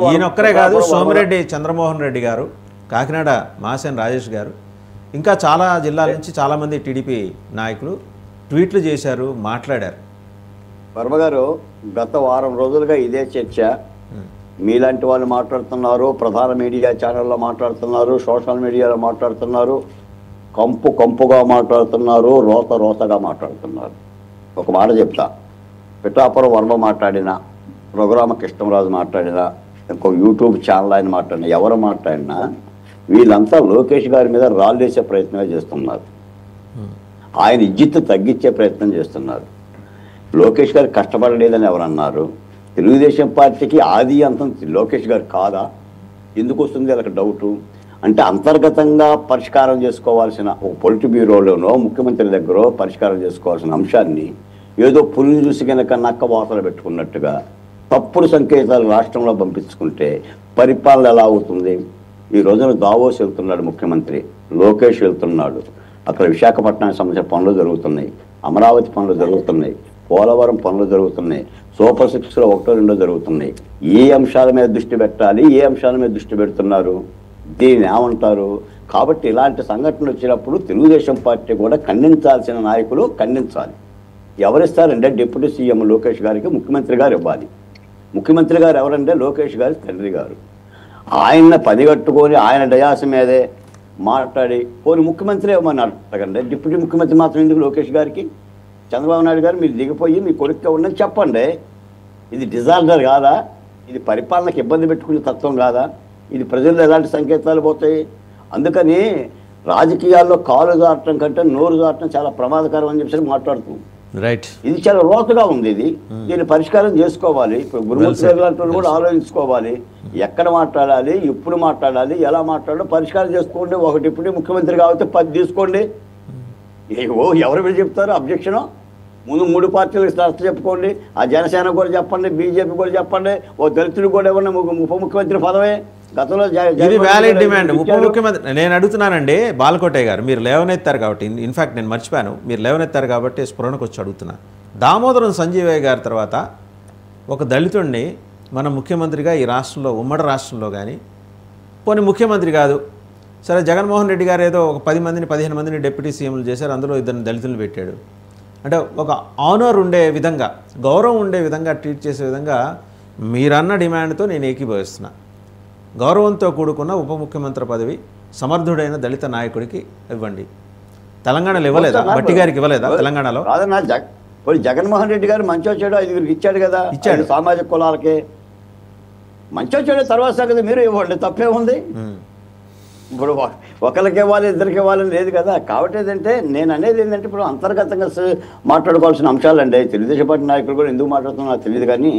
[SPEAKER 1] ఈయనొక్కరే కాదు, సోమిరెడ్డి చంద్రమోహన్ రెడ్డి గారు, కాకినాడ మాసాని రాజేష్ గారు, ఇంకా చాలా జిల్లాల నుంచి చాలామంది టీడీపీ నాయకులు ట్వీట్లు చేశారు, మాట్లాడారు.
[SPEAKER 7] వర్మ గారు గత వారం రోజులుగా ఇదే చర్చ. మీలాంటి వాళ్ళు మాట్లాడుతున్నారు, ప్రధాన మీడియా ఛానల్లో మాట్లాడుతున్నారు, సోషల్ మీడియాలో మాట్లాడుతున్నారు, కంపుగా మాట్లాడుతున్నారు, రోతగా మాట్లాడుతున్నారు. ఒక మాట చెప్తా, పిఠాపురం వర్మ మాట్లాడినా, రఘురామకృష్ణరాజు మాట్లాడినా, ఇంకో యూట్యూబ్ ఛానల్ ఆయన మాట్లాడినా, ఎవరు మాట్లాడినా వీళ్ళంతా లోకేష్ గారి మీద రాళ్ళేసే ప్రయత్నమే చేస్తున్నారు. ఆయన ఇజ్జత్ తగ్గించే ప్రయత్నం చేస్తున్నారు. లోకేష్ గారు కష్టపడలేదని ఎవరన్నారు? తెలుగుదేశం పార్టీకి ఆది అంతం లోకేష్ గారు కాదా? ఎందుకు వస్తుంది వాళ్ళకి డౌటు? అంటే అంతర్గతంగా పరిష్కారం చేసుకోవాల్సిన ఒక పొలిట్ బ్యూరోలోనో ముఖ్యమంత్రి దగ్గర పరిష్కారం చేసుకోవాల్సిన అంశాన్ని ఏదో పులిని చూసి కనుక నక్క వాతలు పెట్టుకున్నట్టుగా తప్పుడు సంకేతాలు రాష్ట్రంలో పంపించుకుంటే పరిపాలన ఎలా అవుతుంది? ఈ రోజున దావోస్ వెళ్తున్నాడు ముఖ్యమంత్రి, లోకేష్ వెళ్తున్నాడు, అక్కడ విశాఖపట్నానికి సంబంధించిన పనులు జరుగుతున్నాయి, అమరావతి పనులు జరుగుతున్నాయి, పోలవరం పనులు జరుగుతున్నాయి, సూపర్ 6లో 1-2 జరుగుతున్నాయి. ఏ అంశాల మీద దృష్టి పెట్టాలి, ఏ అంశాల మీద దృష్టి పెడుతున్నారు, దీన్ని ఏమంటారు? కాబట్టి ఇలాంటి సంఘటనలు వచ్చినప్పుడు తెలుగుదేశం పార్టీ కూడా ఖండించాల్సిన నాయకులు ఖండించాలి. ఎవరిస్తారంటే డిప్యూటీ సీఎం లోకేష్ గారికి ముఖ్యమంత్రి గారు ఇవ్వాలి. ముఖ్యమంత్రి గారు ఎవరంటే లోకేష్ గారి తండ్రి గారు. ఆయన పనిగట్టుకొని ఆయన డయాస్ మీదే మాట్లాడి పోనీ ముఖ్యమంత్రి ఏమని అడగండి, డిప్యూటీ ముఖ్యమంత్రి మాత్రం ఎందుకు లోకేష్ గారికి? చంద్రబాబు నాయుడు గారు మీరు దిగిపోయి మీ కొడుకుగా ఉండని చెప్పండి. ఇది డిజార్డర్ కాదా? ఇది పరిపాలనకు ఇబ్బంది పెట్టుకునే తత్వం కాదా? ఇది ప్రజల్లో ఎలాంటి సంకేతాలు పోతాయి? అందుకని రాజకీయాల్లో కాలు జారటం కంటే నోరు జారటం చాలా ప్రమాదకరం అని చెప్పి మాట్లాడుతూ
[SPEAKER 1] రైట్,
[SPEAKER 7] ఇది చాలా రోతగా ఉంది. ఇది దీన్ని పరిష్కారం చేసుకోవాలి. ఇప్పుడు గురుమూర్తి లాంటి కూడా ఆలోచించుకోవాలి, ఎక్కడ మాట్లాడాలి, ఎప్పుడు మాట్లాడాలి, ఎలా మాట్లాడాలో పరిష్కారం చేసుకోండి. ఒక డిప్యూటీ ముఖ్యమంత్రి కాబట్టి 10 తీసుకోండి. ఎవరు మీరు చెప్తారు అబ్జెక్షను? ముందు 3 పార్టీలకు స్పష్ట చెప్పుకోండి. ఆ జనసేన కూడా చెప్పండి, బీజేపీ కూడా చెప్పండి, ఓ దళితుడు కూడా ఏమన్నా ఉప ముఖ్యమంత్రి పదవే. గతంలో
[SPEAKER 1] ఇది వ్యాలిడ్ డిమాండ్. ఉప ముఖ్యమంత్రి నేను అడుగుతున్నానండి బాలకోటయ్య గారు, మీరు లేవనెత్తారు కాబట్టి, ఇన్ఫ్యాక్ట్ నేను మర్చిపోయాను, మీరు లేవనెత్తారు కాబట్టి స్ఫురణకు వచ్చి అడుగుతున్నా. దామోదరం సంజీవయ్య గారి తర్వాత ఒక దళితుడిని మన ముఖ్యమంత్రిగా ఈ రాష్ట్రంలో, ఉమ్మడి రాష్ట్రంలో కానీ, పోనీ ముఖ్యమంత్రి కాదు సరే, జగన్మోహన్ రెడ్డి గారు ఏదో ఒక 10 మందిని 15 మందిని డిప్యూటీ సీఎంలు చేశారు, అందులో 2 దళితులను పెట్టాడు. అంటే ఒక ఆనర్ ఉండే విధంగా, గౌరవం ఉండే విధంగా ట్రీట్ చేసే విధంగా మీరన్న డిమాండ్తో నేను ఏకీభవిస్తున్నా. గౌరవంతో కూడుకున్న ఉప ముఖ్యమంత్రి పదవి సమర్థుడైన దళిత నాయకుడికి ఇవ్వండి. తెలంగాణలో ఇవ్వలేదా? భట్టి గారికి ఇవ్వలేదా తెలంగాణలో?
[SPEAKER 7] జగన్మోహన్ రెడ్డి గారు మంచో చెడు 5గురికి ఇచ్చాడు కదా,
[SPEAKER 1] ఇచ్చాడు.
[SPEAKER 7] సామాజిక కులాలకి మంచో చెడు తర్వాత సంగతి మీరు ఇవ్వండి, తప్పే ఉంది. ఇప్పుడు ఒకరికి ఇవ్వాలి ఇద్దరికి ఇవ్వాలని లేదు కదా. కాబట్టి ఏంటంటే నేను అనేది ఏంటంటే ఇప్పుడు అంతర్గతంగా మాట్లాడుకోవాల్సిన అంశాలండి. తెలుగుదేశం పార్టీ నాయకులు కూడా ఎందుకు మాట్లాడుతున్నా నాకు తెలియదు, కానీ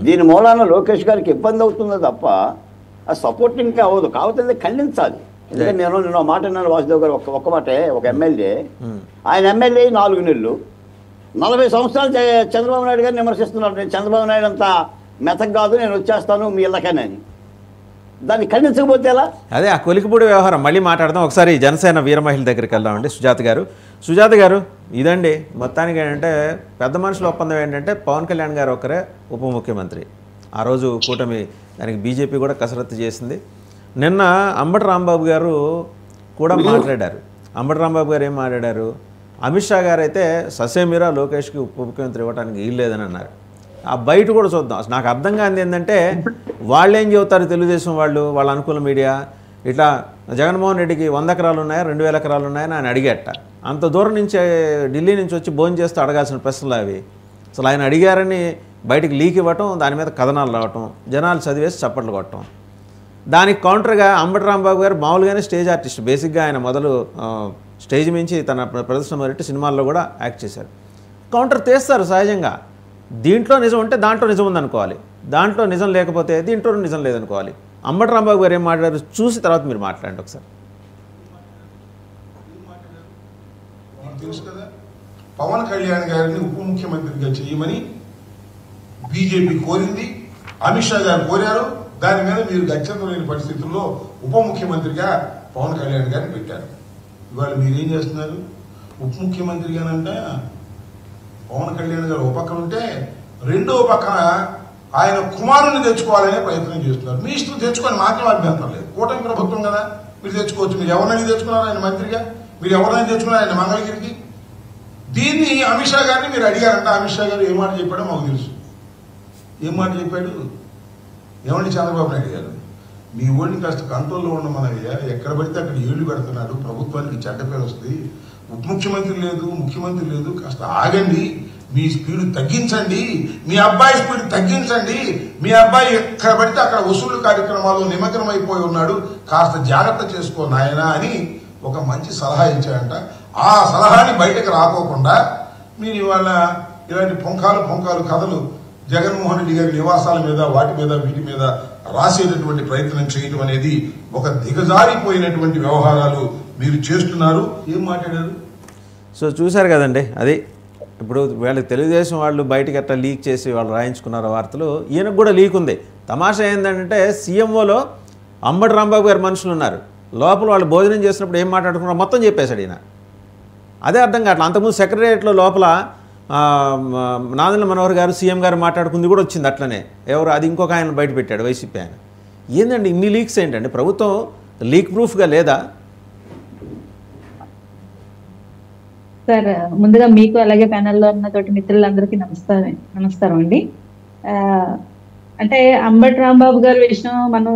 [SPEAKER 7] దీని మూలాన లోకేష్ గారికి ఇబ్బంది అవుతుందో తప్ప ఆ సపోర్టింగ్గా అవ్వదు. కాబట్టి ఖండించాలి. ఎందుకంటే నేను మాట విన్నాను వాసుదేవ్ గారు, ఒక్క మాటే, ఒక ఎమ్మెల్యే, ఆయన ఎమ్మెల్యే 4 నెలలు 40 సంవత్సరాలు చంద్రబాబు నాయుడు గారిని విమర్శిస్తున్నాడు. నేను చంద్రబాబు నాయుడు అంతా మెతక కాదు, నేను వచ్చేస్తాను మీ ఇళ్ళకని అని. దాన్ని ఖండించకపోతే ఎలా?
[SPEAKER 1] అదే ఆ కొలికిపూడి వ్యవహారం మళ్ళీ మాట్లాడదాం. ఒకసారి జనసేన వీర మహిళ దగ్గరికి వెళ్దామండి. సుజాత గారు ఇదండి మొత్తానికి ఏంటంటే పెద్ద మనుషుల ఒప్పందం ఏంటంటే పవన్ కళ్యాణ్ గారు ఒకరే ఉప ముఖ్యమంత్రి. ఆ రోజు కూటమి దానికి బీజేపీ కూడా కసరత్తు చేసింది. నిన్న అంబటి రాంబాబు గారు కూడా మాట్లాడారు. అంబటి రాంబాబు గారు ఏం మాట్లాడారు? అమిత్ షా గారు అయితే ససేమిరా లోకేష్కి ఉప ముఖ్యమంత్రి ఇవ్వడానికి వీల్లేదని అన్నారు. ఆ బయట కూడా చూద్దాం. అసలు నాకు అర్థం కానిది ఏంటంటే వాళ్ళు ఏం చెబుతారు, తెలుగుదేశం వాళ్ళ అనుకూల మీడియా, ఇట్లా జగన్మోహన్ రెడ్డికి 100 ఎకరాలు ఉన్నాయా 2000 ఎకరాలు ఉన్నాయని ఆయన అడిగేట. అంత దూరం నుంచి ఢిల్లీ నుంచి వచ్చి భోజనం చేస్తూ అడగాల్సిన ప్రశ్నలు అవి. అసలు ఆయన అడిగారని బయటికి లీక్ ఇవ్వటం, దాని మీద కథనాలు రావటం, జనాలు చదివేసి చప్పట్లు కొట్టడం. దానికి కౌంటర్గా అంబటి రాంబాబు గారు మామూలుగానే స్టేజ్ ఆర్టిస్ట్. బేసిక్గా ఆయన మొదలు స్టేజ్ మించి తన ప్రదర్శన మొదటి సినిమాల్లో కూడా యాక్ట్ చేశారు. కౌంటర్ తీస్తారు సహజంగా. దీంట్లో నిజం ఉంటే దాంట్లో నిజం ఉందనుకోవాలి, దాంట్లో నిజం లేకపోతే దీంట్లో నిజం లేదనుకోవాలి. అంబటి రాంబాబు గారు ఏం మాట్లాడారు చూసి తర్వాత మీరు మాట్లాడండి ఒకసారి.
[SPEAKER 9] తెలుసు కదా, పవన్ కళ్యాణ్ గారిని ఉప ముఖ్యమంత్రిగా చేయమని బీజేపీ కోరింది, అమిత్ షా గారు కోరారు. దాని మీద మీరు గత్యంతరం లేని పరిస్థితుల్లో ఉప ముఖ్యమంత్రిగా పవన్ కళ్యాణ్ గారిని పెట్టారు. ఇవాళ మీరేం చేస్తున్నారు? ఉప ముఖ్యమంత్రిగానంట పవన్ కళ్యాణ్ గారు ఒక పక్కన ఉంటే రెండో పక్కన ఆయన కుమారుని తెచ్చుకోవాలనే ప్రయత్నం చేస్తున్నారు. మీ ఇష్టం తెచ్చుకొని మాత్రం అభ్యంతరం లేదు. కూటమి ప్రభుత్వం కదా, మీరు తెచ్చుకోవచ్చు. మీరు ఎవరినైనా తెచ్చుకున్నారు ఆయన మంత్రిగా, మీరు ఎవరినైనా తెచ్చుకున్నారు ఆయన మంగళగిరికి. దీన్ని అమిత్ షా గారిని మీరు అడిగారంట. అమిత్ షా గారు ఏ మాట చెప్పాడో మాకు తెలుసు. ఏం మాట చెప్పాడు? ఏమండి చంద్రబాబు నాయుడు గారు, మీ ఓడిని కాస్త కంట్రోల్లో ఉండమనయ్యా, ఎక్కడ పడితే అక్కడ ఏళ్లు పెడుతున్నాడు, ప్రభుత్వానికి చెడ్డ పేరు వస్తుంది, ఉప ముఖ్యమంత్రి లేదు ముఖ్యమంత్రి లేదు, కాస్త ఆగండి, మీ స్పీడ్ తగ్గించండి, మీ అబ్బాయి స్పీడ్ తగ్గించండి, మీ అబ్బాయి ఎక్కడ పడితే అక్కడ వసూలు కార్యక్రమాల్లో నిమగ్నమైపోయి ఉన్నాడు, కాస్త జాగ్రత్త చేసుకో నాయనా అని ఒక మంచి సలహా ఇచ్చాడంట. ఆ సలహాని బయటకు రాకోకుండా మీరు ఇవాళ ఇలాంటి పొంకాలు కథలు జగన్మోహన్ రెడ్డి గారి నివాసాల మీద వాటి మీద వీటి మీద రాసేటటువంటి ప్రయత్నం చేయడం అనేది ఒక దిగజారిపోయినటువంటి వ్యవహారాలు మీరు చేస్తున్నారు. ఏం మాట్లాడారు?
[SPEAKER 1] సో చూశారు కదండి. అది ఇప్పుడు వీళ్ళకి తెలుగుదేశం వాళ్ళు బయటకి అట్లా లీక్ చేసి వాళ్ళు రాయించుకున్నారు వార్తలు. ఈయనకు కూడా లీక్ ఉంది. తమాషా ఏంటంటే సీఎంఓలో అంబటి రాంబాబు గారి మనుషులు ఉన్నారు. లోపల వాళ్ళు భోజనం చేసినప్పుడు ఏం మాట్లాడుకున్నారో మొత్తం చెప్పేశాడు ఈయన. అదే అర్థం కావట్లేదు. అంతకుముందు సెక్రటరియట్లో లోపల నాదెండ్ల మనోహర్ గారు సీఎం గారు మాట్లాడుకుంది కూడా వచ్చింది అట్లనే. ఎవరు అది ఇంకొక ఆయన బయట పెట్టాడు, వైసీపీ ఆయన. ఏందండి ఇన్ని లీక్స్ ఏంటండి? ప్రభుత్వం లీక్ ప్రూఫ్గా లేదా?
[SPEAKER 10] సార్ ముందుగా మీకు అలాగే ప్యానెల్లో ఉన్న తోటి మిత్రులందరికీ నమస్కారం అండి. అంటే అంబటి రాంబాబు గారి విషయం మనం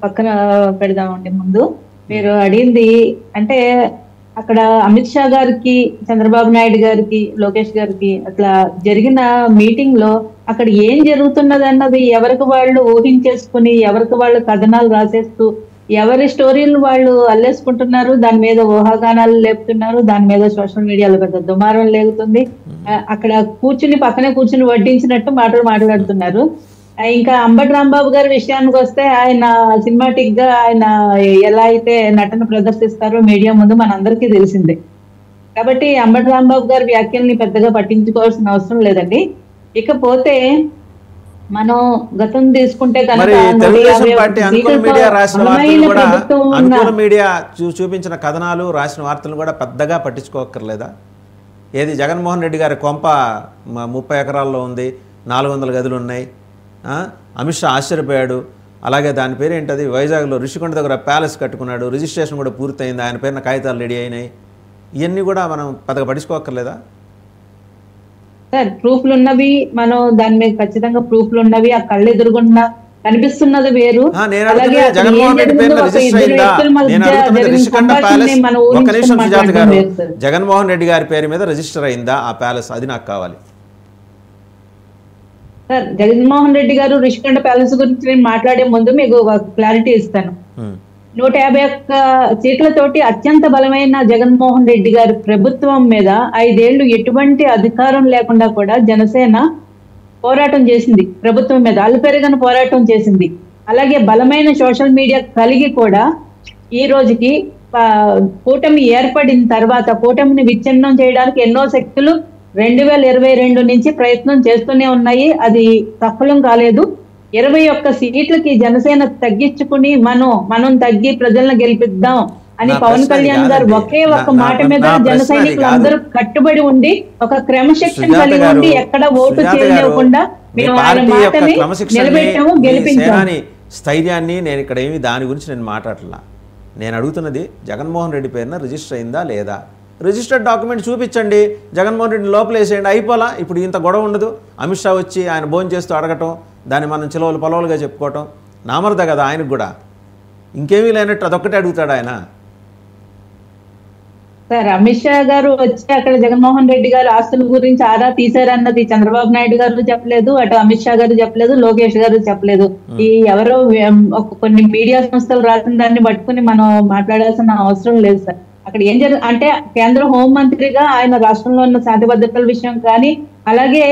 [SPEAKER 10] పక్కన పెడదామండి. ముందు మీరు అడిగింది అంటే అక్కడ అమిత్ షా గారికి, చంద్రబాబు నాయుడు గారికి, లోకేష్ గారికి అట్లా జరిగిన మీటింగ్ లో అక్కడ ఏం జరుగుతున్నది అన్నది ఎవరికి వాళ్ళు ఊహించేసుకుని ఎవరికి వాళ్ళు కథనాలు రాసేస్తూ ఎవరి స్టోరీలు వాళ్ళు అల్లేసుకుంటున్నారు. దాని మీద ఊహాగానాలు లేపుతున్నారు. దాని మీద సోషల్ మీడియాలో పెద్ద దుమారం లేగుతుంది. అక్కడ పక్కనే కూర్చుని వడ్డించినట్టు మాట్లాడుతున్నారు. ఇంకా అంబటి రాంబాబు గారి విషయానికి వస్తే ఆయన సినిమాటిక్ గా ఆయన ఎలా అయితే నటన ప్రదర్శిస్తారో మీడియా ముందు మనందరికీ తెలిసిందే. కాబట్టి అంబటి రాంబాబు గారి వ్యాఖ్యల్ని పెద్దగా పట్టించుకోవాల్సిన అవసరం లేదండి. ఇకపోతే మనం గతం తీసుకుంటే
[SPEAKER 1] మరి తెలుగుదేశం పార్టీ అనుకూల మీడియా రాసిన వార్తలు కూడా అనుకూల మీడియా చూపించిన కథనాలు రాసిన వార్తలు కూడా పెద్దగా పట్టించుకోక్కర్లేదా? ఏది జగన్మోహన్ రెడ్డి గారి కొంప 30 ఎకరాల్లో ఉంది, 400 గదులు ఉన్నాయి, అమిత్ షా ఆశ్చర్యపోయాడు. అలాగే దాని పేరు ఏంటది, వైజాగ్లో రిషికొండ దగ్గర ప్యాలెస్ కట్టుకున్నాడు, రిజిస్ట్రేషన్ కూడా పూర్తయింది, ఆయన పేరున కాగితాలు రెడీ అయినాయి. ఇవన్నీ కూడా మనం పెద్దగా పట్టించుకోక్కర్లేదా?
[SPEAKER 10] సార్ ప్రూఫ్లు ఉన్నవి, మనం దాని మీద ఖచ్చితంగా ప్రూఫ్లు ఉన్నవి, ఆ కళ్ళు ఎదురుగుండా కనిపిస్తున్నది వేరు.
[SPEAKER 1] జగన్మోహన్ రెడ్డి పేరున రిజిస్టర్ అయిందా? నేను అడుగుతున్నది రిషికొండ ప్యాలెస్. ఒక్క నిమిషం సుజాత గారు, జగన్మోహన్ రెడ్డి గారి పేరు మీద రిజిస్టర్ అయిందా ఆ ప్యాలెస్? అది నాకు కావాలి.
[SPEAKER 10] సార్ జగన్మోహన్ రెడ్డి గారు రిషికొండ ప్యాలెస్ గురించి నేను మాట్లాడే ముందు మీకు ఒక క్లారిటీ ఇస్తాను. 151 సీట్లతోటి అత్యంత బలమైన జగన్మోహన్ రెడ్డి గారి ప్రభుత్వం మీద 5 ఏళ్లు ఎటువంటి అధికారం లేకుండా కూడా జనసేన పోరాటం చేసింది, ప్రభుత్వం మీద అల్లుపెరగని పోరాటం చేసింది. అలాగే బలమైన సోషల్ మీడియా కలిగి కూడా ఈ రోజుకి కూటమి ఏర్పడిన తర్వాత కూటమిని విచ్ఛిన్నం చేయడానికి ఎన్నో శక్తులు 2022 నుంచి ప్రయత్నం చేస్తూనే ఉన్నాయి. అది సఫలం కాలేదు. 21 సీట్లకి జనసేన తగ్గించుకుని మనం తగ్గి ప్రజలను గెలిపిద్దాం అని పవన్ కళ్యాణ్ గారు ఒకే ఒక మాట మీద జన సైనికులు అందరూ కట్టుబడి ఉండి ఒక క్రమశిక్షణ కలిగి ఉండి ఎక్కడ ఓటు చేయలేకుండా మేము ఆయన మాటని నిలబెట్టాము, గెలిపించాము.
[SPEAKER 1] స్థైర్యాన్ని నేను ఇక్కడ ఏమి దాని గురించి నేను మాట్లాడలా. నేను అడుగుతున్నది జగన్మోహన్ రెడ్డి పేరున రిజిస్టర్ అయిందా లేదా? రిజిస్టర్డ్ డాక్యుమెంట్ చూపించండి, జగన్మోహన్ రెడ్డిని లోపల వేసేయండి, అయిపోలా. ఇప్పుడు ఇంత గొడవ ఉండదు. అమిత్ షా వచ్చి ఆయన భోజనం చేస్తూ అడగటం, దాన్ని మనం చిలవలు పొలవలుగా చెప్పుకోవటం నామరద కదా ఆయనకు కూడా. ఇంకేమీ లేనట్టు అదొక్కటే అడుగుతాడు ఆయన.
[SPEAKER 10] సార్ అమిత్ షా గారు వచ్చి అక్కడ జగన్మోహన్ రెడ్డి గారు ఆస్తుల గురించి ఆరా తీశారన్నది చంద్రబాబు నాయుడు గారు చెప్పలేదు, అటు అమిత్ షా గారు చెప్పలేదు, లోకేష్ గారు చెప్పలేదు. ఈ ఎవరో కొన్ని మీడియా సంస్థలు రాసిన దాన్ని పట్టుకుని మనం మాట్లాడాల్సిన అవసరం లేదు సార్. అక్కడ ఏం అంటే కేంద్ర హోంమంత్రిగా ఆయన రాష్ట్రంలో ఉన్న శాంతి భద్రతల విషయం కానీ, అలాగే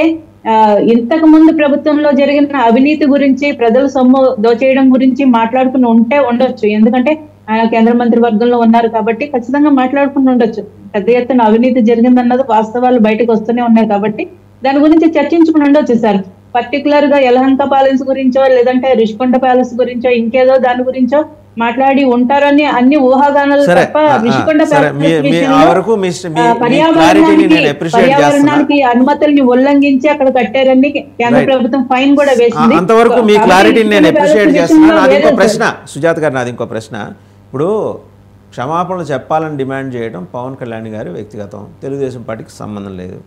[SPEAKER 10] ఇంతకు ముందు ప్రభుత్వంలో జరిగిన అవినీతి గురించి, ప్రజల సొమ్ము దోచేయడం గురించి మాట్లాడుకుని ఉండొచ్చు. ఎందుకంటే ఆయన కేంద్ర మంత్రి వర్గంలో ఉన్నారు కాబట్టి ఖచ్చితంగా మాట్లాడుకుని ఉండొచ్చు. పెద్ద ఎత్తున అవినీతి జరిగిందన్నది వాస్తవాలు బయటకు వస్తూనే ఉన్నాయి కాబట్టి దాని గురించి చర్చించుకుని ఉండొచ్చు సార్. పర్టికులర్ గా యలహంక ప్యాలెస్ గురించో లేదంటే రిషికొండ ప్యాలెస్ గురించో ఇంకేదో దాని గురించో మాట్లాడి ఉంటారని అన్ని ఊహాగానాలు తప్ప రిషికొండ పర్యావరణానికి అనుమతుల్ని ఉల్లంఘించి అక్కడ కట్టారని కేంద్ర ప్రభుత్వం ఫైన్ కూడా వేసింది.
[SPEAKER 1] అంతవరకు మీ క్లారిటీని నేను అప్రిషియేట్ చేస్తున్నాను. నాది ఇంకో ప్రశ్న సుజాత గారు, నాది ఇంకో ప్రశ్న. ఇప్పుడు క్షమాపణలు చెప్పాలని డిమాండ్ చేయడం పవన్ కళ్యాణ్ గారి వ్యక్తిగతం, తెలుగుదేశం పార్టీకి సంబంధం లేదు.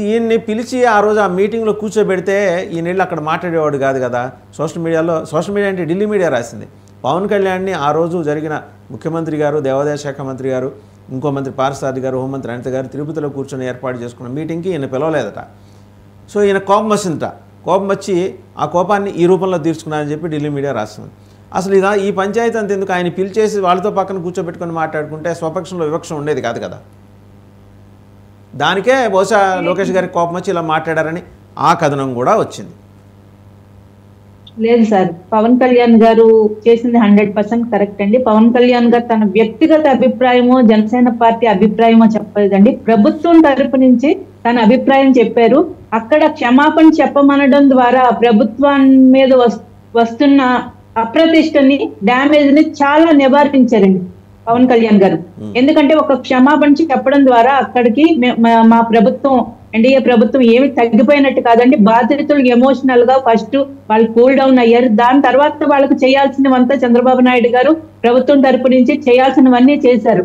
[SPEAKER 1] ఈయన్ని పిలిచి ఆ రోజు ఆ మీటింగ్లో కూర్చోబెడితే ఈయన వెళ్ళి అక్కడ మాట్లాడేవాడు కాదు కదా. సోషల్ మీడియా అంటే ఢిల్లీ మీడియా రాసింది. పవన్ కళ్యాణ్ని ఆ రోజు జరిగిన ముఖ్యమంత్రి గారు, దేవాదాయ శాఖ మంత్రి గారు, ఇంకో మంత్రి పార్థసారథి గారు, హోంమంత్రి అనిత గారు తిరుపతిలో కూర్చొని ఏర్పాటు చేసుకున్న మీటింగ్కి ఈయన పిలవలేదట. సో ఈయన కోపం వచ్చిందట. కోపం వచ్చి ఆ కోపాన్ని ఈ రూపంలో తీర్చుకున్నారని చెప్పి ఢిల్లీ మీడియా రాస్తుంది. అసలు ఈ పంచాయతీ అంత ఎందుకు? ఆయన పిలిచేసి వాళ్ళతో పక్కన కూర్చోబెట్టుకొని మాట్లాడుకుంటే స్వపక్షంలో వివక్ష ఉండేది కాదు కదా. దానికే బహుశా లోకేష్ గారికి కోపం వచ్చి ఇలా మాట్లాడారని ఆ కథనం కూడా వచ్చింది.
[SPEAKER 10] లేదు సార్, పవన్ కళ్యాణ్ గారు చేసింది 100% కరెక్ట్ అండి. పవన్ కళ్యాణ్ గారు తన వ్యక్తిగత అభిప్రాయమో జనసేన పార్టీ అభిప్రాయమో చెప్పలేదండి. ప్రభుత్వం తరపు నుంచి తన అభిప్రాయం చెప్పారు. అక్కడ క్షమాపణ చెప్పమనడం ద్వారా ప్రభుత్వం మీద వస్తున్న అప్రతిష్టని, డ్యామేజ్ ని చాలా నివారించారండి పవన్ కళ్యాణ్ గారు. ఎందుకంటే ఒక క్షమాపణ చెప్పడం ద్వారా అక్కడికి మా ప్రభుత్వం, ఎన్డీఏ ప్రభుత్వం ఏమి తగ్గిపోయినట్టు కాదండి. బాధితులు ఎమోషనల్ గా ఫస్ట్ వాళ్ళు కూల్ డౌన్ అయ్యారు. దాని తర్వాత వాళ్ళకు చేయాల్సినవంతా చంద్రబాబు నాయుడు గారు ప్రభుత్వం తరపు నుంచి చేయాల్సినవన్నీ చేశారు.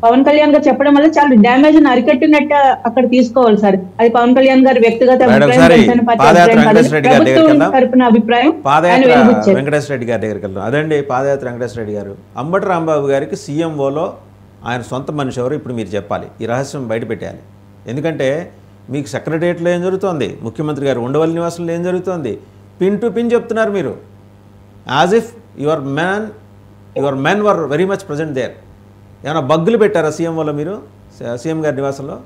[SPEAKER 10] పవన్ కళ్యాణ్ గారు చెప్పడం వల్ల చాలా డ్యామేజ్ అరికట్టినట్టు అక్కడ తీసుకోవాలి సార్. అది పవన్ కళ్యాణ్ గారి వ్యక్తిగత అభిప్రాయం, తరపున అభిప్రాయం.
[SPEAKER 1] వెంకటేశ్వర రెడ్డి గారి దగ్గరికి వెళ్దాం. అదండి పాదయాత్ర వెంకటేశ్వర రెడ్డి గారు. అంబటి రాంబాబు గారికి సీఎంఓలో ఆయన సొంత మనిషి ఎవరు ఇప్పుడు మీరు చెప్పాలి. ఈ రహస్యం బయట పెట్టాలి. ఎందుకంటే మీకు సెక్రటరియట్లో ఏం జరుగుతోంది, ముఖ్యమంత్రి గారు ఉండవల్లి నివాసంలో ఏం జరుగుతోంది, పిన్ టు పిన్ చెప్తున్నారు మీరు. As if your men were very much present there. ఏమైనా బగ్గులు పెట్టారా సీఎంఓలో మీరు, సీఎం గారి నివాసంలో?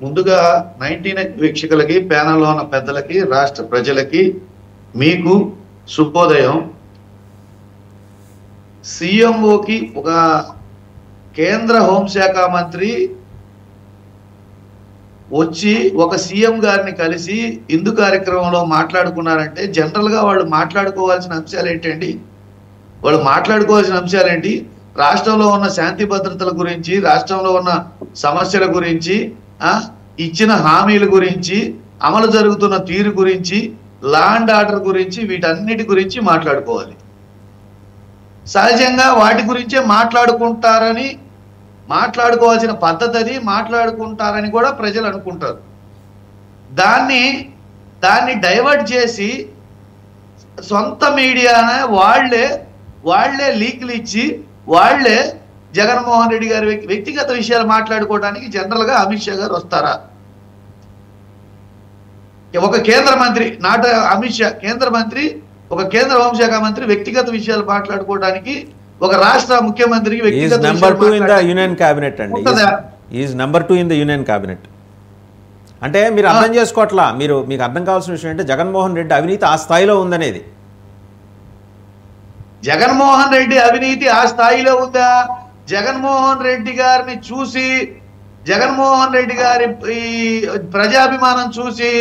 [SPEAKER 11] ముందుగా 99 వీక్షకులకి, ప్యానల్లో ఉన్న పెద్దలకి, రాష్ట్ర ప్రజలకి మీకు శుభోదయం. సీఎంఓకి ఒక కేంద్ర హోంశాఖ మంత్రి వచ్చి ఒక సీఎం గారిని కలిసి హిందూ కార్యక్రమంలో మాట్లాడుకున్నారంటే జనరల్గా వాళ్ళు మాట్లాడుకోవాల్సిన అంశాలు ఏంటండి? వాళ్ళు మాట్లాడుకోవాల్సిన అంశాలు ఏంటి? రాష్ట్రంలో ఉన్న శాంతి భద్రతల గురించి, రాష్ట్రంలో ఉన్న సమస్యల గురించి, ఇచ్చిన హామీల గురించి, అమలు జరుగుతున్న తీరు గురించి, లా అండ్ ఆర్డర్ గురించి, వీటన్నిటి గురించి మాట్లాడుకోవాలి. సహజంగా వాటి గురించే మాట్లాడుకోవాల్సిన పద్ధతి అది, మాట్లాడుకుంటారని కూడా ప్రజలు అనుకుంటారు. దాన్ని డైవర్ట్ చేసి సొంత మీడియానే వాళ్లే లీకులు ఇచ్చి వాళ్ళే జగన్మోహన్ రెడ్డి గారి వ్యక్తిగత విషయాలు మాట్లాడుకోవడానికి జనరల్ గా అమిత్ షా గారు వస్తారా? ఒక కేంద్ర మంత్రి అమిత్ షా కేంద్ర మంత్రి, ఒక కేంద్ర హోంశాఖ మంత్రి వ్యక్తిగత విషయాలు మాట్లాడుకోవడానికి ఒక రాష్ట్ర ముఖ్యమంత్రికి వ్యక్తిగత
[SPEAKER 1] number 2 in the union cabinet అండి. Is number 2 in the union cabinet. అంటే మీరు అర్థం చేసుకోవట్లా. మీకు అర్థం కావాల్సిన విషయం అంటే జగన్మోహన్ రెడ్డి అవినీతి ఆ స్థాయిలో ఉందనేది.
[SPEAKER 11] జగన్మోహన్ రెడ్డి అవినీతి ఆ స్థాయిలో ఉందా? జగన్మోహన్ రెడ్డి గారిని చూసి, జగన్మోహన్ రెడ్డి గారి ఈ ప్రజాభిమానం చూసి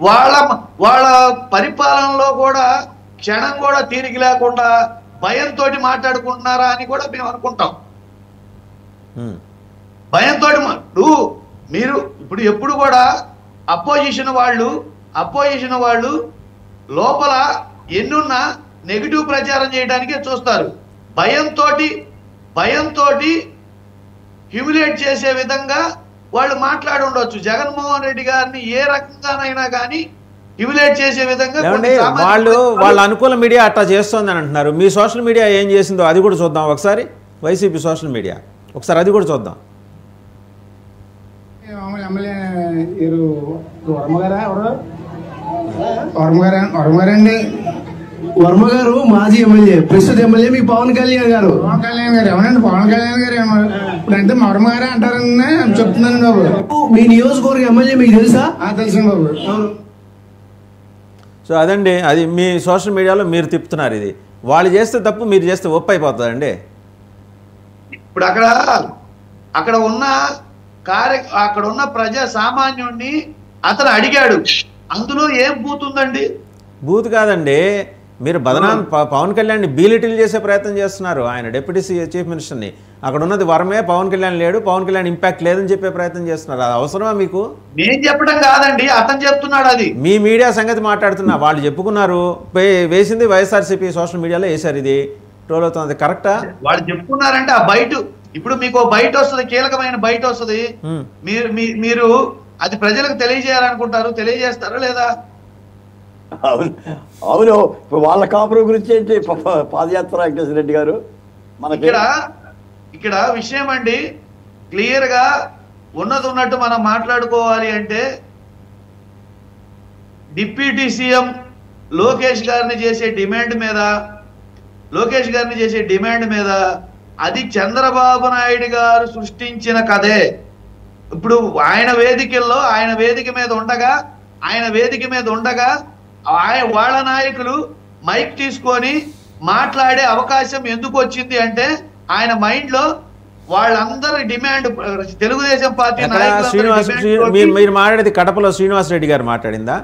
[SPEAKER 11] వాళ్ళ పరిపాలనలో కూడా క్షణం కూడా తీరిక లేకుండా భయంతో మాట్లాడుకుంటున్నారా అని కూడా మేము అనుకుంటాం. భయంతో ఇప్పుడు ఎప్పుడు కూడా అపోజిషన్ వాళ్ళు లోపల ఎన్నున్నా నెగిటివ్ ప్రచారం చేయడానికే చూస్తారు. భయంతో హ్యూమిలేట్ చేసే విధంగా వాళ్ళు మాట్లాడి ఉండొచ్చు. జగన్మోహన్ రెడ్డి గారిని ఏ రకంగానైనా కానీ హ్యూమిలేట్ చేసే విధంగా
[SPEAKER 1] వాళ్ళ అనుకూల మీడియా అట్లా చేస్తోంది అని అంటున్నారు. మీ సోషల్ మీడియా ఏం చేసిందో అది కూడా చూద్దాం ఒకసారి. వైసీపీ సోషల్ మీడియా ఒకసారి అది కూడా చూద్దాం.
[SPEAKER 12] వర్మ గారు మాజీ ఎమ్మెల్యే, ప్రస్తుత ఎమ్మెల్యే మీ పవన్ కళ్యాణ్ గారు.
[SPEAKER 8] ఎవరండి పవన్ కళ్యాణ్ గారు? ఇప్పుడంటే వర్మ గారే అంటారని చెప్తున్నాను బాబు.
[SPEAKER 12] మీ నియోజకవర్గ ఎమ్మెల్యే మీకు తెలుసా?
[SPEAKER 8] తెలుసు బాబు.
[SPEAKER 1] సో అదండి, అది మీ సోషల్ మీడియాలో మీరు తిప్పుతున్నారు. ఇది వాళ్ళు చేస్తే తప్పు, మీరు చేస్తే ఒప్పు అయిపోతుందండి.
[SPEAKER 11] ఇప్పుడు అక్కడ ఉన్న ప్రజా సామాన్యుడిని అతను అడిగాడు, అందులో ఏం బూతుందండి?
[SPEAKER 1] బూత్ కాదండి, మీరు బదనాన్ పవన్ కళ్యాణ్ని బీలిటిల్ చేసే ప్రయత్నం చేస్తున్నారు. ఆయన డిప్యూటీ చీఫ్ మినిస్టర్ని, అక్కడ ఉన్నది వరమే, పవన్ కళ్యాణ్ లేడు, పవన్ కళ్యాణ్ ఇంపాక్ట్ లేదని చెప్పే ప్రయత్నం చేస్తున్నారు. అది అవసరమా మీకు?
[SPEAKER 11] నేను చెప్పడం కాదండి, అతను చెప్తున్నాడు. అది
[SPEAKER 1] మీ మీడియా సంగతి మాట్లాడుతున్నా. వాళ్ళు చెప్పుకున్నారు, వేసింది వైఎస్ఆర్సీపీ సోషల్ మీడియాలో వేశారు. ఇది ట్రోల్ అవుతుంది, కరెక్టా?
[SPEAKER 11] వాళ్ళు చెప్పుకున్నారంటే ఆ బయట, ఇప్పుడు మీకు బయట వస్తుంది, కీలకమైన బయట వస్తుంది, మీరు అది ప్రజలకు తెలియజేయాలనుకుంటారు, తెలియజేస్తారా లేదా?
[SPEAKER 7] అవును. ఇప్పుడు వాళ్ళ కాపురం గురించి ఏంటి పాదయాత్ర వెంకటేశ్వర రెడ్డి గారు? మనకి
[SPEAKER 11] ఇక్కడ విషయం అండి, క్లియర్ గా ఉన్నట్టు మనం మాట్లాడుకోవాలి అంటే, డిప్యూటీ సీఎం లోకేష్ గారిని చేసే డిమాండ్ మీద అది చంద్రబాబు నాయుడు గారు సృష్టించిన కథే. ఇప్పుడు ఆయన వేదిక మీద ఉండగా వాళ్ళ నాయకులు మైక్ తీసుకొని మాట్లాడే అవకాశం ఎందుకు వచ్చింది అంటే, ఆయన మైండ్ లో వాళ్ళందరి డిమాండ్, తెలుగుదేశం పార్టీ
[SPEAKER 1] మీరు మాట్లాడేది కడపలో శ్రీనివాస్ రెడ్డి గారు మాట్లాడిందా?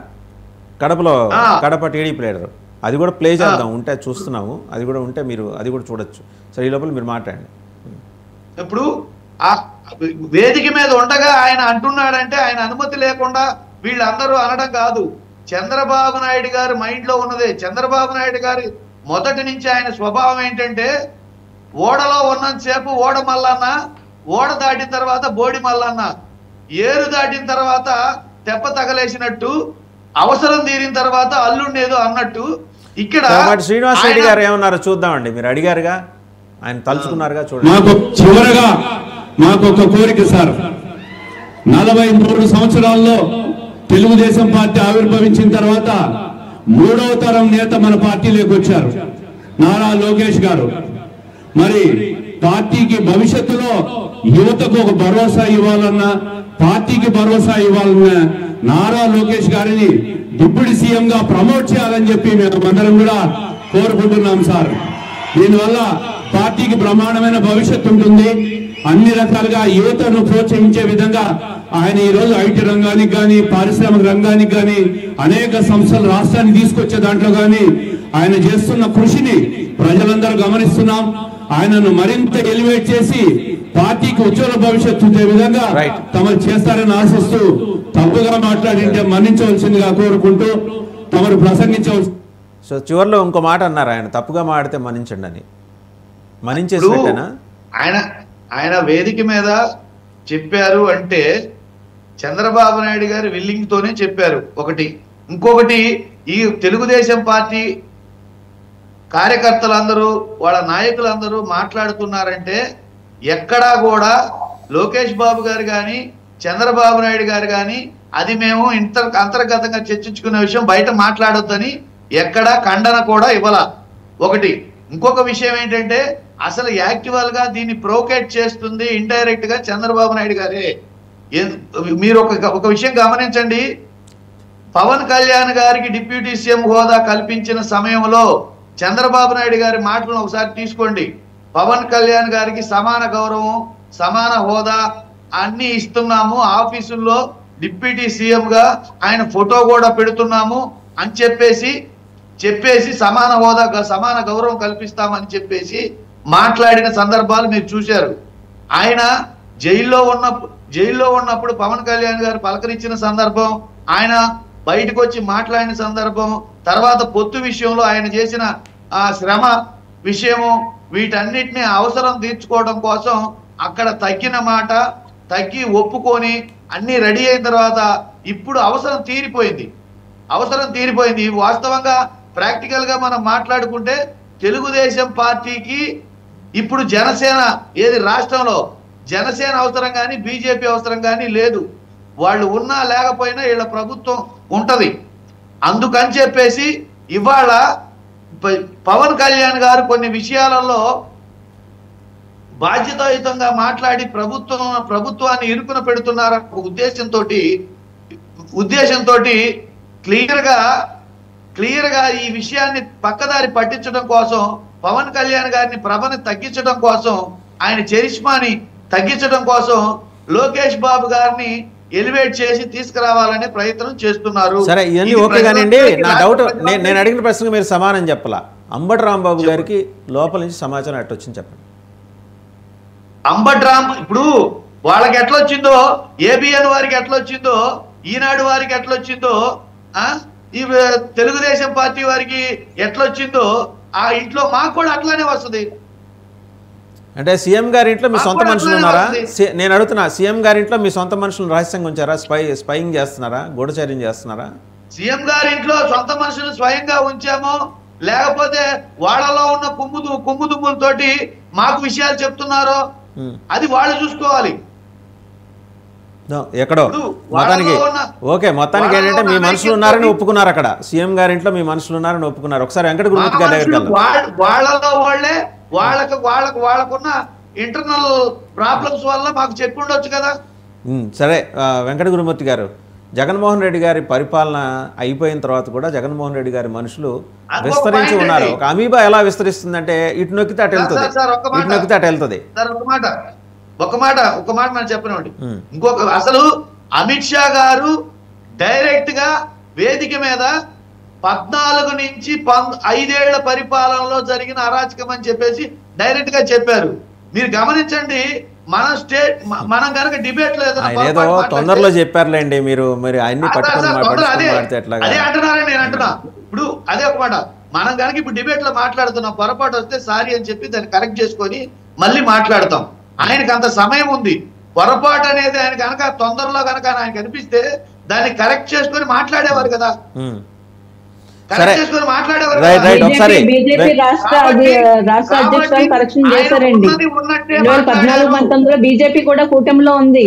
[SPEAKER 1] Kadapa TDP leader. అది కూడా ప్లే చేద్దాం, ఉంటే చూస్తున్నాము. అది కూడా ఉంటే మీరు అది కూడా చూడొచ్చు. సరే, ఈ లోపల మీరు మాట్లాడండి.
[SPEAKER 11] ఇప్పుడు ఆ వేదిక మీద ఉండగా ఆయన అంటున్నాడంటే ఆయన అనుమతి లేకుండా వీళ్ళందరూ అనడం కాదు. చంద్రబాబు నాయుడు గారి మైండ్ లో ఉన్నదే. చంద్రబాబు నాయుడు గారి మొదటి నుంచి ఆయన స్వభావం ఏంటంటే, ఓడలో ఉన్నంతసేపు ఓడ మల్లన్న, ఓడ దాటిన తర్వాత బోడి మల్లన్న, ఏరు దాటిన తర్వాత తెప్ప తగలేసినట్టు, అవసరం తీరిన తర్వాత అల్లుండేదో అన్నట్టు. ఇక్కడ
[SPEAKER 1] శ్రీనివాస్ రెడ్డి గారు ఏమన్నారో చూద్దామండి. మీరు అడిగారుగా, ఆయన తలుచుకున్నారుగా, చూడండి.
[SPEAKER 13] మాకు చివరగా మాకు ఒక కోరిక సార్. 43 సంవత్సరాల్లో తెలుగుదేశం పార్టీ ఆవిర్భవించిన తర్వాత 3వ తరం నేత మన పార్టీలోకి వచ్చారు, నారా లోకేష్ గారు. మరి పార్టీకి భవిష్యత్తులో యువతకు ఒక భరోసా ఇవ్వాలన్నా, పార్టీకి భరోసా ఇవ్వాలన్నా నారా లోకేష్ గారిని డిప్యూటీ సీఎం గా ప్రమోట్ చేయాలని చెప్పి మేము అందరం కూడా కోరుకుంటున్నాం సార్. దీనివల్ల పార్టీకి బ్రహ్మాండమైన భవిష్యత్తు ఉంటుంది. అన్ని రకాలుగా యువతను ప్రోత్సహించే విధంగా ఆయన ఈరోజు ఐటీ రంగానికి కానీ పారిశ్రామిక రంగానికి కానీ అనేక సంస్థలు రాష్ట్రానికి తీసుకొచ్చే దాంట్లో కానీ ఆయన చేస్తున్న కృషిని ప్రజలందరూ గమనిస్తున్నాం. ఆయనను మరింత ఎలివేట్ చేసి పార్టీకి ఉజ్వల భవిష్యత్తు ఉండే విధంగా తమరు చేస్తారని ఆశిస్తూ తప్పుగా మాట్లాడింటే మన్నించవలసిందిగా కోరుకుంటూ తమరు ప్రసంగించవలసి.
[SPEAKER 1] సో చివరిలో ఇంకో మాట అన్నారు, ఆయన తప్పుగా మాడితే మన్నించండి అని. మన్నించేసినట్టేనా?
[SPEAKER 11] ఆయన వేదిక మీద చెప్పారు అంటే చంద్రబాబు నాయుడు గారు విల్లింగ్ తోనే చెప్పారు ఒకటి. ఇంకొకటి, ఈ తెలుగుదేశం పార్టీ కార్యకర్తలందరూ వాళ్ళ నాయకులందరూ మాట్లాడుతున్నారంటే ఎక్కడా కూడా లోకేష్ బాబు గారు కానీ చంద్రబాబు నాయుడు గారు కానీ అది మేము అంతర్గతంగా చర్చించుకునే విషయం బయట మాట్లాడొద్దని ఎక్కడా ఖండన కూడా ఇవ్వాల ఒకటి. ఇంకొక విషయం ఏంటంటే అసలు యాక్చువల్ గా దీన్ని ప్రోకేట్ చేస్తుంది ఇండైరెక్ట్ గా చంద్రబాబు నాయుడు గారే. మీరు ఒక విషయం గమనించండి, పవన్ కళ్యాణ్ గారికి డిప్యూటీ సీఎం హోదా కల్పించిన సమయంలో చంద్రబాబు నాయుడు గారి మాటలను ఒకసారి తీసుకోండి. పవన్ కళ్యాణ్ గారికి సమాన గౌరవం, సమాన హోదా అన్ని ఇస్తున్నాము, ఆఫీసుల్లో డిప్యూటీ సీఎం గా ఆయన ఫోటో కూడా పెడుతున్నాము అని చెప్పేసి సమాన హోదా, సమాన గౌరవం కల్పిస్తామని చెప్పేసి మాట్లాడిన సందర్భాలు మీరు చూశారు. ఆయన జైల్లో ఉన్నప్పుడు పవన్ కళ్యాణ్ గారు పలకరించిన సందర్భం, ఆయన బయటకు వచ్చి మాట్లాడిన సందర్భం, తర్వాత పొత్తు విషయంలో ఆయన చేసిన ఆ శ్రమ విషయము, వీటన్నిటిని అవసరం తీర్చుకోవడం కోసం అక్కడ తగ్గిన మాట తగ్గి ఒప్పుకొని అన్ని రెడీ అయిన తర్వాత ఇప్పుడు అవసరం తీరిపోయింది. వాస్తవంగా ప్రాక్టికల్ గా మనం మాట్లాడుకుంటే తెలుగుదేశం పార్టీకి ఇప్పుడు జనసేన ఏది రాష్ట్రంలో జనసేన అవసరం కానీ బీజేపీ అవసరం కానీ లేదు. వాళ్ళు ఉన్నా లేకపోయినా వీళ్ళ ప్రభుత్వం ఉంటది. అందుకని చెప్పేసి ఇవాళ పవన్ కళ్యాణ్ గారు కొన్ని విషయాలలో బాధ్యతాయుతంగా మాట్లాడి ప్రభుత్వాన్ని ఇరుకున పెడుతున్నారన్న ఉద్దేశంతో క్లియర్ గా ఈ విషయాన్ని పక్కదారి పట్టించడం కోసం, పవన్ కళ్యాణ్ గారిని ప్రభని తగ్గించడం కోసం, ఆయన చరిష్మాని తగ్గించడం కోసం లోకేష్ బాబు గారిని ఎలివేట్ చేసి తీసుకురావాలనే ప్రయత్నం చేస్తున్నారు.
[SPEAKER 1] సరే, ఇవన్నీ ఓకే కానివ్వండి. నా డౌట్, నేను అడిగిన ప్రశ్నకు మీరు సమానం చెప్పాలా. అంబటి రాంబాబు గారికి లోపల నుంచి సమాచారం ఎట్లా వచ్చింది చెప్పండి.
[SPEAKER 11] అంబటి రాంబాబు ఇప్పుడు వాళ్ళకి ఎట్లా వచ్చిందో, ఏబిఎన్ వారికి ఎట్లా వచ్చిందో, ఈనాడు వారికి ఎట్లా వచ్చిందో, ఈ తెలుగుదేశం పార్టీ వారికి ఎట్లా వచ్చిందో ఆ ఇంట్లో మాకు కూడా అట్లానే వస్తుంది.
[SPEAKER 1] అంటే సీఎం గారి ఇంట్లో మీ సొంత మనుషులు ఉన్నారా? నేను అడుగుతున్నా, సీఎం గారి ఇంట్లో మీ సొంత మనుషులు రహస్యంగా ఉంచారా? స్పైయింగ్ చేస్తున్నారా? గూఢచర్యం చేస్తున్నారా?
[SPEAKER 11] సీఎం గారి ఇంట్లో సొంత మనుషులు స్వయంగా ఉంచామో లేకపోతే వాళ్ళలో ఉన్న కుమ్ముదుమ్ములతోటి మాకు విషయాలు చెప్తున్నారో అది వాళ్ళు చూసుకోవాలి.
[SPEAKER 1] ఎక్కడో మొత్తానికి ఓకే, మొత్తానికి ఏంటంటే మీ మనుషులు ఉన్నారని ఒప్పుకున్నారు. అక్కడ సీఎం గారి ఇంట్లో మీ మనుషులు ఉన్నారని ఒప్పుకున్నారు. ఒకసారి వెంకట గురుమూర్తి గారి దగ్గరికి
[SPEAKER 11] వాళ్ళలో వాళ్ళే వాళ్ళకున్న ఇంటర్నల్ ప్రాబ్లమ్స్ వల్ల మాకు చెప్పి ఉండొచ్చు కదా.
[SPEAKER 1] సరే, వెంకట గురుమూర్తి గారు, జగన్మోహన్ రెడ్డి గారి పరిపాలన అయిపోయిన తర్వాత కూడా జగన్మోహన్ రెడ్డి గారి మనుషులు విస్తరించి ఉన్నారు. ఒక అమీబా ఎలా విస్తరిస్తుందంటే ఇటు నొక్కితే అటు వెళ్తుంది, ఇటు నొక్కితే అటు వెళ్తుంది.
[SPEAKER 11] ఒక మాట మనం చెప్పనివ్వండి. ఇంకొక అసలు అమిత్ షా గారు డైరెక్ట్ గా వేదిక మీద 14 నుంచి 5 ఏళ్ల పరిపాలనలో జరిగిన అరాచకం అని చెప్పేసి డైరెక్ట్ గా చెప్పారు. మీరు గమనించండి, మనం కనుక డిబేట్ లో
[SPEAKER 1] ఏదో తొందరలో చెప్పారులేండి. మీరు అన్ని పట్టుకొని
[SPEAKER 11] అదే అంటున్నారని నేను అంటున్నా. ఇప్పుడు అదే ఒక మాట, మనం కనుక ఇప్పుడు డిబేట్ లో మాట్లాడుతున్నాం, పొరపాటు వస్తే సారీ అని చెప్పి దాన్ని కరెక్ట్ చేసుకొని మళ్ళీ మాట్లాడతాం. ఆయనకు అంత సమయం ఉంది. పొరపాటు అనేది ఆయన కనుక తొందరలో కనుక ఆయనకు అనిపిస్తే దాన్ని కరెక్ట్ చేసుకొని మాట్లాడేవారు కదా.
[SPEAKER 10] బీజేపీ రాష్ట్ర అధ్యక్షురాలు కరెక్షన్ చేశారండి. 2014-19లో బీజేపీ కూడా కూటమిలో ఉంది.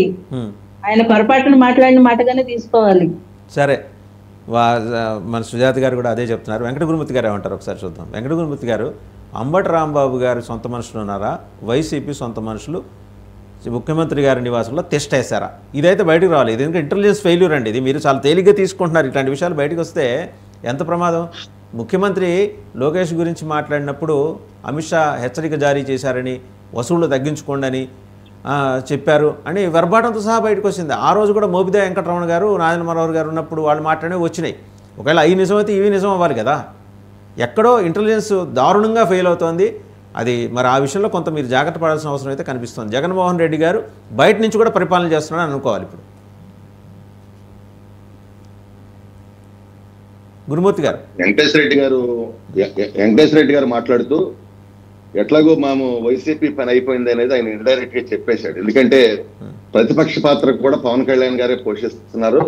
[SPEAKER 10] ఆయన పొరపాటును మాట్లాడిన మాటగానే తీసుకోవాలి.
[SPEAKER 1] సరే, మన సుజాత గారు కూడా అదే చెప్తున్నారు. వెంకట గురుమూర్తి గారు ఏమంటారు ఒకసారి చూద్దాం. వెంకట గురుమూర్తి గారు, అంబటి రాంబాబు గారు సొంత మనుషులు ఉన్నారా, వైసీపీ సొంత మనుషులు ముఖ్యమంత్రి గారి నివాసంలో టెస్ట్ వేశారా? ఇదైతే బయటకు రావాలి. ఇది ఎందుకంటే ఇంటెలిజెన్స్ ఫెయిల్యూర్ అండి. ఇది మీరు చాలా తేలిగ్గా తీసుకుంటున్నారు. ఇట్లాంటి విషయాలు బయటకు వస్తే ఎంత ప్రమాదం. ముఖ్యమంత్రి లోకేష్ గురించి మాట్లాడినప్పుడు అమిత్ షా హెచ్చరిక జారీ చేశారని, వసూళ్లు తగ్గించుకోండి అని, చెప్పారు అని వెర్బాటంతో సహా బయటకు వచ్చింది. ఆ రోజు కూడా మోపిదే వెంకటరమణ గారు, నారాయణ మనోహర్ గారు ఉన్నప్పుడు వాళ్ళు మాట్లాడే వచ్చినాయి. ఒకవేళ అవి నిజమైతే ఇవి నిజం అవ్వాలి కదా. ఎక్కడో ఇంటెలిజెన్స్ దారుణంగా ఫెయిల్ అవుతోంది. అది మరి ఆ విషయంలో కొంత మీరు జాగ్రత్త పడాల్సిన అవసరం అయితే కనిపిస్తుంది. జగన్మోహన్ రెడ్డి గారు బయట నుంచి కూడా పరిపాలన చేస్తున్నారని అనుకోవాలి. ఇప్పుడు గురుమూర్తి గారు,
[SPEAKER 2] వెంకటేశ్వర రెడ్డి గారు మాట్లాడుతూ ఎట్లాగో మేము వైసీపీ పని అయిపోయింది అనేది ఆయన ఇండైరెక్ట్ గా చెప్పేశాడు. ఎందుకంటే ప్రతిపక్ష పాత్ర కూడా పవన్ కళ్యాణ్ గారే పోషిస్తున్నారు.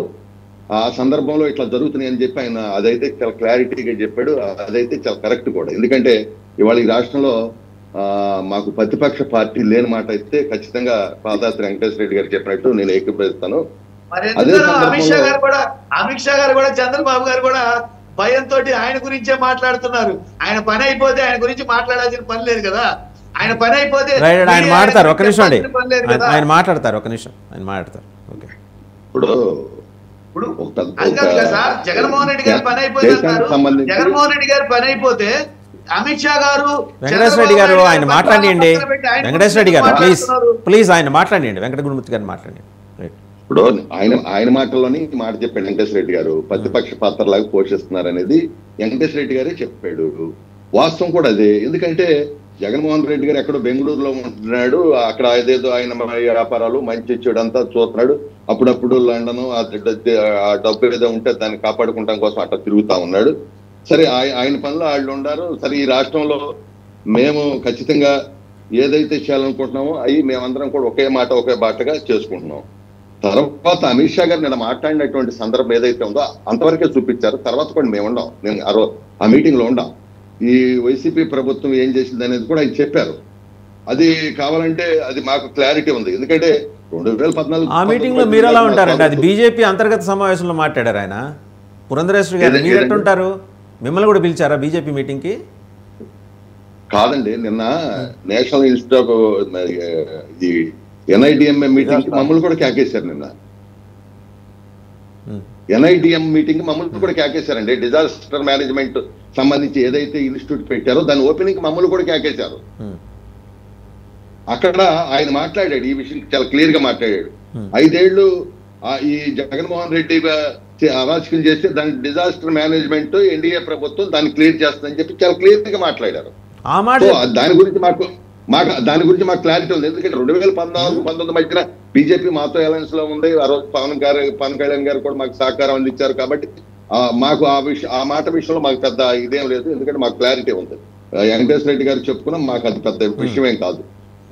[SPEAKER 2] ఆ సందర్భంలో ఇట్లా జరుగుతున్నాయి అని చెప్పి ఆయన అదైతే చాలా క్లారిటీగా చెప్పాడు. అదైతే చాలా కరెక్ట్ కూడా. ఎందుకంటే ఇవాళ ఈ రాష్ట్రంలో మాకు ప్రతిపక్ష పార్టీ లేని మాట అయితే ఖచ్చితంగా పాదయాత్ర వెంకటేశ్వర రెడ్డి గారు చెప్పినట్టు నేను ఏకీభవిస్తాను.
[SPEAKER 11] అమిత్ షా గారు కూడా చంద్రబాబు గారు కూడా భయంతో ఆయన గురించే మాట్లాడుతున్నారు. ఆయన పని అయిపోతే ఆయన గురించి మాట్లాడాల్సిన పని లేదు కదా. ఆయన పని అయిపోతే
[SPEAKER 1] ఆయన మాట్లాడతారు. ఒక నిమిషం అండి, ఆయన మాట్లాడతారు. ఒక నిమిషం ఆయన మాట్లాడతారు. ఓకే,
[SPEAKER 11] ఇప్పుడు సార్ జగన్మోహన్ రెడ్డి గారి పని అయిపోతే జగన్మోహన్ రెడ్డి గారి పని అయిపోతే అమిత్ షా గారు,
[SPEAKER 1] వెంకటేశ్వర రెడ్డి గారు ఆయన మాట్లాడండి. వెంకటేశ్వర రెడ్డి గారు ప్లీజ్ ఆయన మాట్లాడండి. వెంకట గురుమూర్తి గారిని మాట్లాడండి.
[SPEAKER 2] ఇప్పుడు ఆయన మాటల్లోని మాట చెప్పాడు వెంకటేశ్వర రెడ్డి గారు, ప్రతిపక్ష పాత్రలాగా పోషిస్తున్నారు అనేది వెంకటేశ్వర రెడ్డి గారే చెప్పాడు. వాస్తవం కూడా అదే. ఎందుకంటే జగన్మోహన్ రెడ్డి గారు ఎక్కడో బెంగళూరులో ఉంటున్నాడు. అక్కడ ఏదేదో ఆయన వ్యాపారాలు మంచి చెడంతా చూస్తున్నాడు. అప్పుడప్పుడు లండన్ ఆ డబ్బు ఏదో ఉంటే దాన్ని కాపాడుకుంటాం కోసం అట్లా తిరుగుతా ఉన్నాడు. సరే, ఆయన పనులు వాళ్ళు ఉన్నారు. సరే, ఈ రాష్ట్రంలో మేము ఖచ్చితంగా ఏదైతే చేయాలనుకుంటున్నామో అవి మేమందరం కూడా ఒకే మాట ఒకే బాటగా చేసుకుంటున్నాం. తర్వాత అమిత్ షా గారు నిన్న మాట్లాడినటువంటి సందర్భం ఏదైతే ఉందో అంతవరకే చూపించారు. తర్వాత కూడా మేము ఉండం. నేను ఆ మీటింగ్ లో ఉండం. ఈ వైసీపీ ప్రభుత్వం ఏం చేసింది అనేది కూడా ఆయన చెప్పారు. అది కావాలంటే అది మాకు క్లారిటీ ఉంది. ఎందుకంటే 2014
[SPEAKER 1] ఆ మీటింగ్ లో మీరు ఎలా ఉంటారండి? అది బీజేపీ అంతర్గత సమావేశంలో మాట్లాడారు ఆయన. పురంధరేశ్వరి గారు మీరు ఎట్టుంటారు? మిమ్మల్ని కూడా పిలిచారా బీజేపీ మీటింగ్ కి?
[SPEAKER 2] కాదండి, నిన్న నేషనల్ ఇన్స్టిట్యూట్ ఆఫ్ ఇది ఎన్ఐడిఎంఏ మీటింగ్ కి మమ్మల్ని కూడా కేకేశారు. నిన్న ఎన్ఐడిఎం మీటింగ్ కి మమ్మల్ని కూడా కేకేశారండి. డిజాస్టర్ మేనేజ్మెంట్ సంబంధించి ఏదైతే ఇన్స్టిట్యూట్ పెట్టారో దాని ఓపెనింగ్ మమ్మల్ని కూడా కేకేశారు. అక్కడ ఆయన మాట్లాడాడు, ఈ విషయం చాలా క్లియర్ గా మాట్లాడాడు. 5 ఏళ్లు ఈ జగన్మోహన్ రెడ్డి అరాచకం చేస్తే దాని డిజాస్టర్ మేనేజ్మెంట్ ఎన్డీఏ ప్రభుత్వం దాన్ని క్లియర్ చేస్తుందని చెప్పి చాలా క్లియర్ గా మాట్లాడారు. దాని గురించి దాని గురించి మాకు క్లారిటీ ఉంది. ఎందుకంటే 2014-19 మధ్యన బీజేపీ మాతో అలయన్స్ లో ఉంది. ఆ రోజు పవన్ కళ్యాణ్ గారు కూడా మాకు సహకారం అందించారు. కాబట్టి మాకు ఆ మాట విషయంలో మాకు పెద్ద ఇదేం లేదు. ఎందుకంటే మాకు క్లారిటీ ఉంది. వెంకటేశ్వర రెడ్డి గారు చెప్పుకున్నాం, మాకు అది పెద్ద విషయమేం కాదు.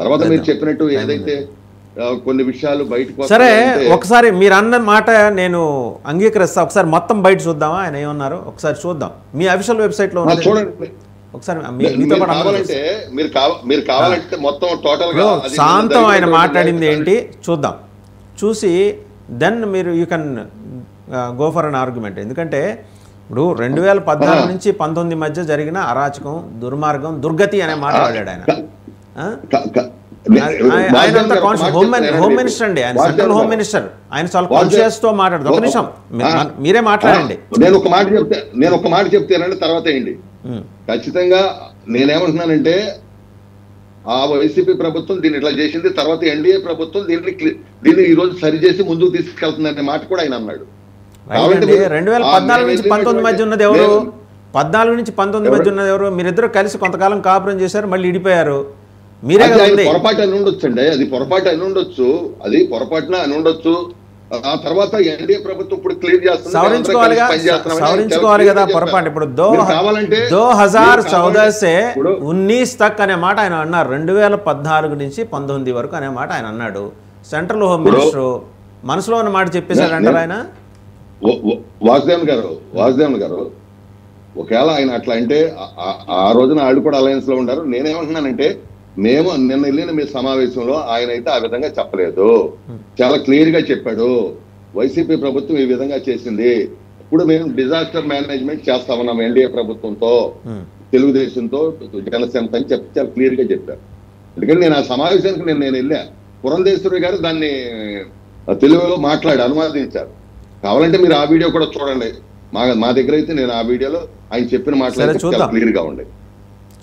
[SPEAKER 2] తర్వాత మీరు చెప్పినట్టు ఏదైతే కొన్ని విషయాలు బయటకు
[SPEAKER 1] సరే, ఒకసారి మీరు అన్న మాట నేను అంగీకరిస్తా. ఒకసారి మొత్తం బయట చూద్దామా ఆయన ఏమన్నారు ఒకసారి చూద్దాం. మీ అఫీషియల్ వెబ్సైట్ లో
[SPEAKER 2] చూడండి.
[SPEAKER 1] ఒకసారి
[SPEAKER 2] మీరు కావాలంటే మొత్తం టోటల్ గా
[SPEAKER 1] శాంతం ఆయన మాట్లాడింది ఏంటి చూద్దాం. చూసి దెన్ మీరు you can go for an argument. ఎందుకంటే ఇప్పుడు 2014 నుంచి 19 మధ్య జరిగిన అరాచకం, దుర్మార్గం, దుర్గతి అనే మాట వాడాడు ఆయన. హోమ్ మినిస్టర్ అండి ఆయన, సెంట్రల్ హోమ్ మినిస్టర్. ఆయన చాలా కాన్షియస్ తో మాట్లాడదు. ఒక నిమిషం మీరే మాట్లాడండి.
[SPEAKER 2] నేను ఒక మాట చెప్తానండి, తర్వాత ఏంటి. ఖచ్చితంగా నేనేమంటున్నానంటే ఆ వైసీపీ ప్రభుత్వం దీన్ని ఇట్లా చేసింది, తర్వాత ఎన్డీఏ ప్రభుత్వం దీన్ని ఈ రోజు సరిచేసి ముందుకు తీసుకెళ్తుందనే మాట కూడా ఆయన అన్నాడు.
[SPEAKER 1] 2014 నుంచి 19 మధ్య ఉన్నది ఎవరు? 14 నుంచి 19 మధ్య ఉన్నది ఎవరు? మీరిద్దరు కలిసి కొంతకాలం కాపురం చేశారు, మళ్ళీ ఇడిపోయారు. మీరే
[SPEAKER 2] పొరపాటు అని ఉండొచ్చు అండి. అది పొరపాటు అని ఉండొచ్చు. అది పొరపాటున అని ఉండొచ్చు. ఆ తర్వాత ఎన్డీఏ ప్రభుత్వం ఇప్పుడు క్లియర్ చేస్తుంది.
[SPEAKER 1] సవరించుకోవాలి కదా పొరపాటు. ఇప్పుడు 2014 से 19 तक అనే మాట ఆయన అన్నారు. 2014 నుంచి 19 వరకు అనే మాట ఆయన అన్నాడు. సెంట్రల్ హోమ్ మినిస్టర్ మనసులో ఉన్న మాట చెప్పేశాడు అంటారు ఆయన.
[SPEAKER 2] వాసుదేవన్ గారు ఒకవేళ ఆయన అట్లా అంటే ఆ రోజున వాళ్ళు కూడా అలయన్స్ లో ఉంటారు. నేనేమంటున్నానంటే మేము నిన్న వెళ్ళిన మీ సమావేశంలో ఆయన అయితే ఆ విధంగా చెప్పలేదు. చాలా క్లియర్ గా చెప్పాడు, వైసీపీ ప్రభుత్వం ఈ విధంగా చేసింది, ఇప్పుడు మేము డిజాస్టర్ మేనేజ్మెంట్ చేస్తా ఉన్నాం ఎన్డీఏ ప్రభుత్వంతో, తెలుగుదేశంతో, జనసేనతో అని చెప్పి చాలా క్లియర్ గా చెప్పారు. ఎందుకంటే నేను ఆ సమావేశానికి నేను వెళ్ళా. పురంధేశ్వరి గారు దాన్ని తెలుగులో మాట్లాడి అనువాదించారు. కావాలంటే మీరు ఆ వీడియో కూడా చూడండి. మా దగ్గర అయితే నేను ఆ వీడియోలో ఆయన చెప్పిన మాటలు చాలా క్లియర్ గా ఉండే.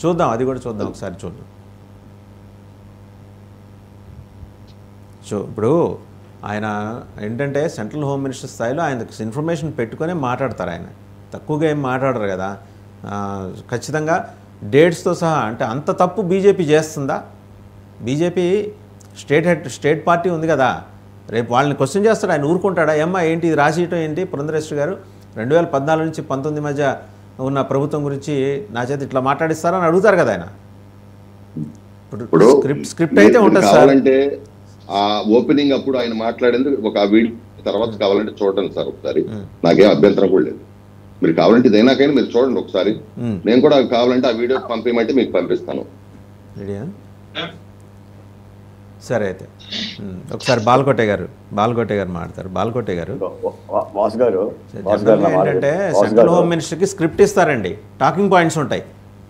[SPEAKER 1] చూద్దాం, అది కూడా చూద్దాం, ఒకసారి చూద్దాం. సో ఇప్పుడు ఆయన ఏంటంటే సెంట్రల్ హోమ్ మినిస్టర్ స్థాయిలో ఆయన ఇన్ఫర్మేషన్ పెట్టుకొని మాట్లాడతారు. ఆయన తక్కువగా ఏం మాట్లాడరు కదా. ఖచ్చితంగా డేట్స్తో సహా. అంటే అంత తప్పు బీజేపీ చేస్తుందా? బీజేపీ స్టేట్ పార్టీ ఉంది కదా, రేపు వాళ్ళని క్వశ్చన్ చేస్తాడు, ఆయన ఊరుకుంటాడా? ఏమ్మా ఏంటి ఇది రాసియటం ఏంటి? పురంధరేశ్వరి గారు 2014 నుంచి 19 మధ్య ఉన్న ప్రభుత్వం గురించి నా చేత ఇట్లా మాట్లాడిస్తారని అడుగుతారు కదా ఆయన. ఇప్పుడు స్క్రిప్ట్ అయితే ఉంటుంది సార్.
[SPEAKER 2] అంటే ఆ ఓపెనింగ్ అప్పుడు ఆయన మాట్లాడేందుకు ఒక వీడియో తర్వాత కావాలంటే చూడండి సార్ ఒకసారి. నాకేం అభ్యంతరం కూడా లేదు. మీరు కావాలంటే ఇదైనాకైనా మీరు చూడండి ఒకసారి. నేను కూడా కావాలంటే ఆ వీడియో పంపించమంటే మీకు పంపిస్తాను.
[SPEAKER 1] సరే అయితే ఒకసారి బాలకోటే గారు మాట్లాడతారు. బాలకోటే గారు ఏంటంటే సెంట్రల్ హోమ్ మినిస్టర్కి స్క్రిప్ట్ ఇస్తారండి, టాకింగ్ పాయింట్స్ ఉంటాయి.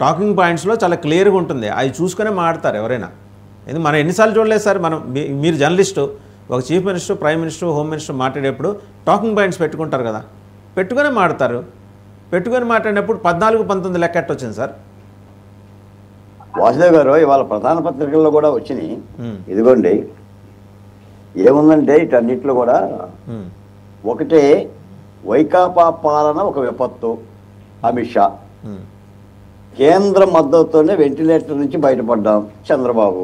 [SPEAKER 1] టాకింగ్ పాయింట్స్లో చాలా క్లియర్గా ఉంటుంది, అవి చూసుకునే మాట్లాడతారు ఎవరైనా. ఎందుకు మనం ఎన్నిసార్లు చూడలేదు సార్. మీరు జర్నలిస్టు, ఒక chief minister, prime minister, home minister మాట్లాడేప్పుడు టాకింగ్ పాయింట్స్ పెట్టుకుంటారు కదా, పెట్టుకునే మాట్లాడతారు. పెట్టుకొని మాట్లాడినప్పుడు 14-19 లెక్క వచ్చింది సార్.
[SPEAKER 7] వాసుదేవ్ గారు ఇవాళ ప్రధాన పత్రికల్లో కూడా వచ్చినాయి. ఇదిగోండి ఏముందంటే ఇటన్నిట్లో కూడా ఒకటే, వైకాపా పాలన ఒక విపత్తు, అమిత్ షా. కేంద్ర మద్దతుతోనే వెంటిలేటర్ నుంచి బయటపడ్డాం చంద్రబాబు.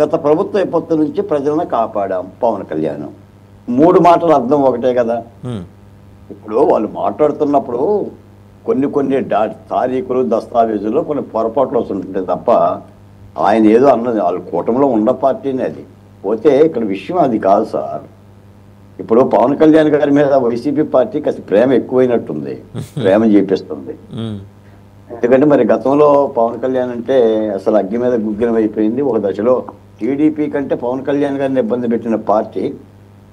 [SPEAKER 7] గత ప్రభుత్వ విపత్తు నుంచి ప్రజలను కాపాడాం పవన్ కళ్యాణ్. 3 మాటలు అర్థం ఒకటే కదా. ఇప్పుడు వాళ్ళు మాట్లాడుతున్నప్పుడు కొన్ని తారీఖులు, దస్తావేజులు కొన్ని పొరపాట్లు వస్తుంటాయి తప్ప ఆయన ఏదో అన్నది వాళ్ళ కూటమిలో ఉన్న పార్టీనే అది. పోతే ఇక్కడ విషయం అది కాదు సార్. ఇప్పుడు పవన్ కళ్యాణ్ గారి మీద వైసీపీ పార్టీ కాస్త ప్రేమ ఎక్కువైనట్టుంది, ప్రేమ చేపిస్తుంది. ఎందుకంటే మరి గతంలో పవన్ కళ్యాణ్ అంటే అసలు అగ్గి మీద గుగ్గిలం అయిపోయింది. ఒక దశలో టీడీపీ కంటే పవన్ కళ్యాణ్ గారిని ఇబ్బంది పెట్టిన పార్టీ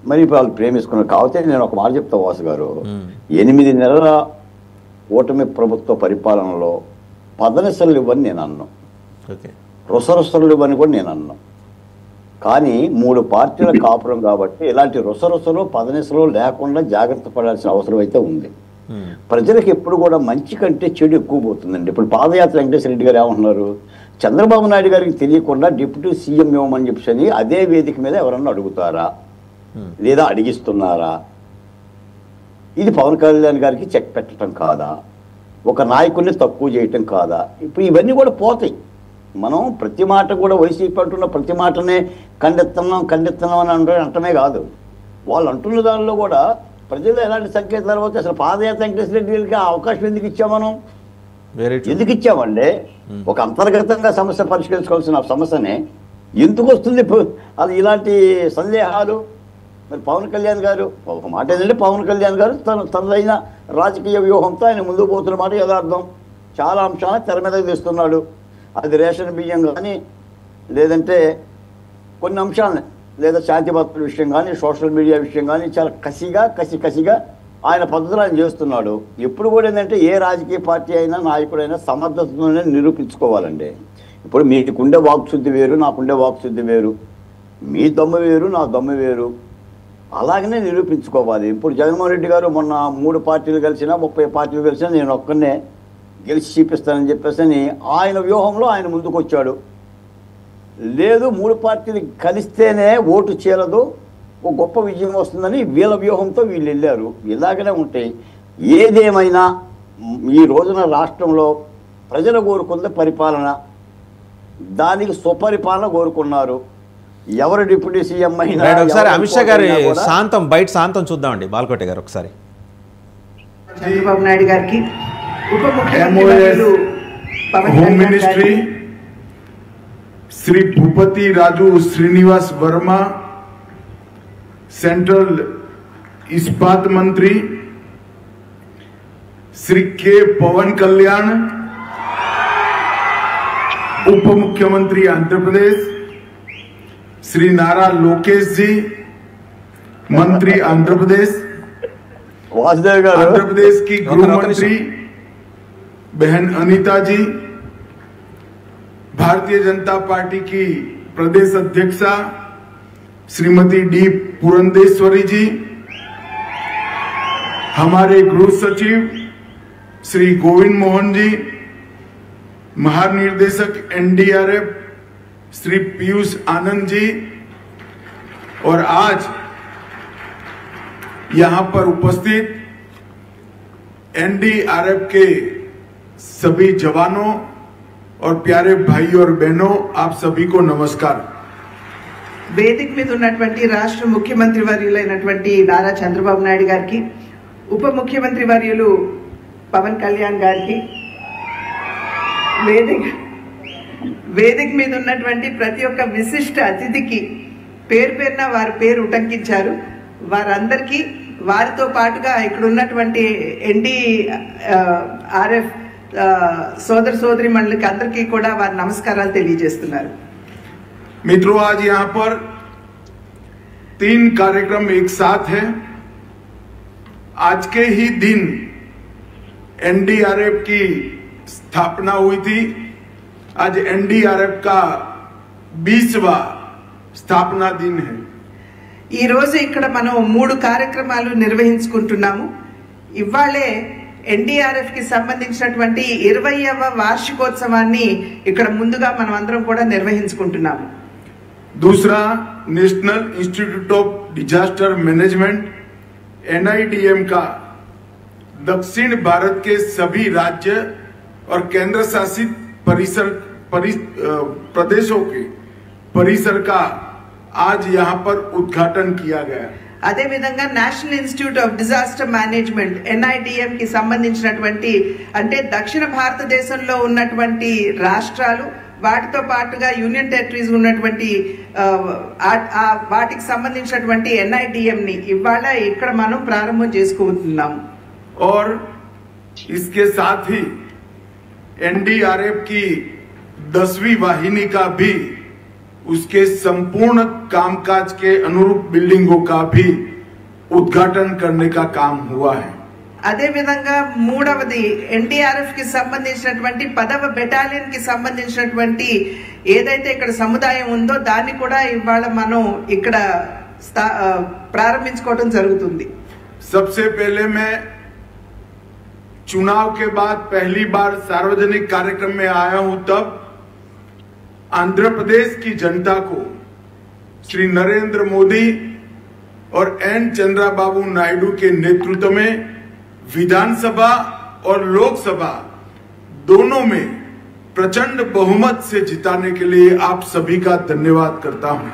[SPEAKER 7] మరి ఇప్పుడు వాళ్ళు ప్రేమిస్తున్నారు. కాకపోతే నేను ఒక మాట చెప్తా వాసు గారు, 8 నెలల కూటమి ప్రభుత్వ పరిపాలనలో పదనిసలు ఇవ్వని నేను అన్నాను, రొసరొసలు ఇవ్వని కూడా నేను అన్నాను. కానీ 3 పార్టీల కాపురం కాబట్టి ఇలాంటి రొసరొసలు పదనిసలు లేకుండా జాగ్రత్త పడాల్సిన అవసరం అయితే ఉంది. ప్రజలకు ఎప్పుడు కూడా మంచి కంటే చెడు ఎక్కువ పోతుందండి. ఇప్పుడు పాదయాత్ర వెంకటేశ్వర రెడ్డి గారు ఏమంటున్నారు, చంద్రబాబు నాయుడు గారికి తెలియకుండా డిప్యూటీ సీఎం ఇవ్వమని చెప్పని అదే వేదిక మీద ఎవరన్నా అడుగుతారా లేదా అడిగిస్తున్నారా? ఇది పవన్ కళ్యాణ్ గారికి చెక్ పెట్టడం కాదా? ఒక నాయకుడిని తక్కువ చేయటం కాదా? ఇప్పుడు ఇవన్నీ కూడా పోతాయి. మనం ప్రతి మాట కూడా వైసీపీ అంటున్న ప్రతి మాటనే ఖండిస్తున్నాం అని అంటమే కాదు. వాళ్ళు అంటున్న దానిలో కూడా ప్రజలు ఎలాంటి సంకేతాలు వచ్చి అసలు పాదయాత్ర వెంకటేశ్వర రెడ్డి గారికి ఆ అవకాశం ఎందుకు ఇచ్చాం? మనం ఎందుకు ఇచ్చామంటే ఒక అంతర్గతంగా సమస్య పరిష్కరించుకోవాల్సిన సమస్యనే ఎందుకు వస్తుంది అది ఇలాంటి సందేహాలు? మరి పవన్ కళ్యాణ్ గారు ఒక మాట ఏంటంటే పవన్ కళ్యాణ్ గారు తనదైన రాజకీయ వ్యూహంతో ఆయన ముందుకు పోతున్న మాట యథార్థం. చాలా అంశాలను తెర మీదకి తెస్తున్నాడు. అది రేషన్ బియ్యం కానీ లేదంటే కొన్ని అంశాలని లేదా శాంతి భద్రతల విషయం కానీ సోషల్ మీడియా విషయం కానీ చాలా కసిగా ఆయన పద్ధతులు ఆయన చేస్తున్నాడు. ఎప్పుడు కూడా ఏంటంటే ఏ రాజకీయ పార్టీ అయినా నాయకుడైనా సమర్థతతోనే నిరూపించుకోవాలండి. ఇప్పుడు మీకుండే వాక్శుద్ధి వేరు, నాకుండే వాక్శుద్ధి వేరు, మీ దమ్ము వేరు, నా దమ్ము వేరు, అలాగనే నిరూపించుకోవాలి. ఇప్పుడు జగన్మోహన్ రెడ్డి గారు మొన్న 3 పార్టీలు కలిసినా 30 పార్టీలు కలిసినా నేను ఒక్కనే గెలిచి చూపిస్తానని చెప్పేసి ఆయన వ్యూహంలో ఆయన ముందుకు వచ్చాడు. లేదు 3 పార్టీలు కలిస్తేనే ఓటు చేరదు, ఒక గొప్ప విజయం వస్తుందని వీళ్ళ వ్యూహంతో వీళ్ళు వెళ్ళారు. ఇలాగనే ఉంటాయి. ఏదేమైనా ఈ రోజున రాష్ట్రంలో ప్రజలు కోరుకుంది పరిపాలన, దానికి సుపరిపాలన కోరుకున్నారు. ఎవరు డిప్యూటీ సీఎం అయినా
[SPEAKER 1] ఒకసారి అమిత్ షా గారి బయట శాంతం చూద్దామండి. బాలకోటే గారు ఒకసారి.
[SPEAKER 14] చంద్రబాబు నాయుడు గారికి ఉప
[SPEAKER 9] home ministry Shri Bhupathi Raju Srinivasa Varma, central इस्पात मंत्री श्री के पवन कल्याण, उप मुख्यमंत्री आंध्र प्रदेश श्री नारा लोकेश जी, मंत्री आंध्र प्रदेश, आंध्र प्रदेश की गृह मंत्री बहन अनीता जी, भारतीय जनता पार्टी की प्रदेश अध्यक्षा श्रीमती डी पुरंदेश्वरी जी, हमारे गृह सचिव श्री गोविंद मोहन जी, महानिर्देशक एनडीआरएफ श्री पीयूष आनंद जी, और आज यहां पर उपस्थित एनडीआरएफ के सभी जवानों और प्यारे भाई और बहनों, आप सभी को नमस्कार।
[SPEAKER 14] వేదిక మీద ఉన్నటువంటి రాష్ట్ర ముఖ్యమంత్రి వర్యులైనటువంటి నారా చంద్రబాబు నాయుడు గారికి, ఉప ముఖ్యమంత్రి వర్యులు పవన్ కళ్యాణ్ గారికి, వేదిక మీద ఉన్నటువంటి ప్రతి ఒక్క విశిష్ట అతిథికి పేరు పేరున వారి పేరు ఉటంకించారు. వారందరికీ, వారితో పాటుగా ఇక్కడ ఉన్నటువంటి ఎన్డీఆర్ఎఫ్ సోదర సోదరి మండలికి అందరికీ కూడా వారి నమస్కారాలు తెలియజేస్తున్నారు.
[SPEAKER 9] मित्रों, आज यहां पर 3 कार्यक्रम एक साथ है। आज के ही दिन एनडीआरएफ की स्थापना हुई थी। आज एनडीआरएफ का 20वां स्थापना दिन है।
[SPEAKER 14] ఈ రోజు ఇక్కడ మనం 3 కార్యక్రమాలు నిర్వహించుకుంటున్నాము. ఇవాళే ఎన్డీఆర్ఎఫ్ కి సంబంధించినటువంటి 20వ వార్షికోత్సవాన్ని ఇక్కడ ముందుగా మనం అందరం కూడా నిర్వహించుకుంటున్నాము.
[SPEAKER 9] दूसरा, national institute of disaster management NIDM का दक्षिण भारत के सभी राज्य और केंद्र शासित प्रदेशों के परिसर का आज यहां पर उद्घाटन किया गया।
[SPEAKER 14] అదే విధంగా national institute of disaster management NIDM కి సంబంధించినటువంటి, అంటే దక్షిణ భారతదేశంలో ఉన్నటువంటి రాష్ట్రాలు, వాటితో పాటుగా యూనియన్ టెరిటరీస్ ఉన్నటువంటి వాటికి సంబంధించినటువంటి ఎన్ఐడిఎం ని ఇవాళ ఇక్కడ మనం ప్రారంభం చేసుకుంటున్నాం.
[SPEAKER 9] और इसके साथ ही एनडीआरएफ की 10वीं वाहिनी का भी उसके संपूर्ण कामकाज के अनुरूप बिल्डिंगों का भी उद्घाटन करने का काम हुआ है।
[SPEAKER 14] అదే విధంగా మూడవది ఎన్డీఆర్ఎఫ్ కి సంబంధించినటువంటి 10వ బెటాలియన్ కి సంబంధించినటువంటి ఏదైతే ఇక్కడ సముదాయం ఉందో దాన్ని కూడా ఇవాళ మనం ఇక్కడ ప్రారంభించుకోవడం జరుగుతుంది.
[SPEAKER 9] सबसे पहले मैं चुनाव के बाद पहली बार सार्वजनिक कार्यक्रम में आया हूं, तब आंध्र प्रदेश की जनता को श्री नरेंद्र मोदी और एन चंद्रबाबू नायडू के नेतृत्व में विधानसभा और लोकसभा दोनों में प्रचंड बहुमत से जिताने के लिए आप सभी का धन्यवाद करता हूं।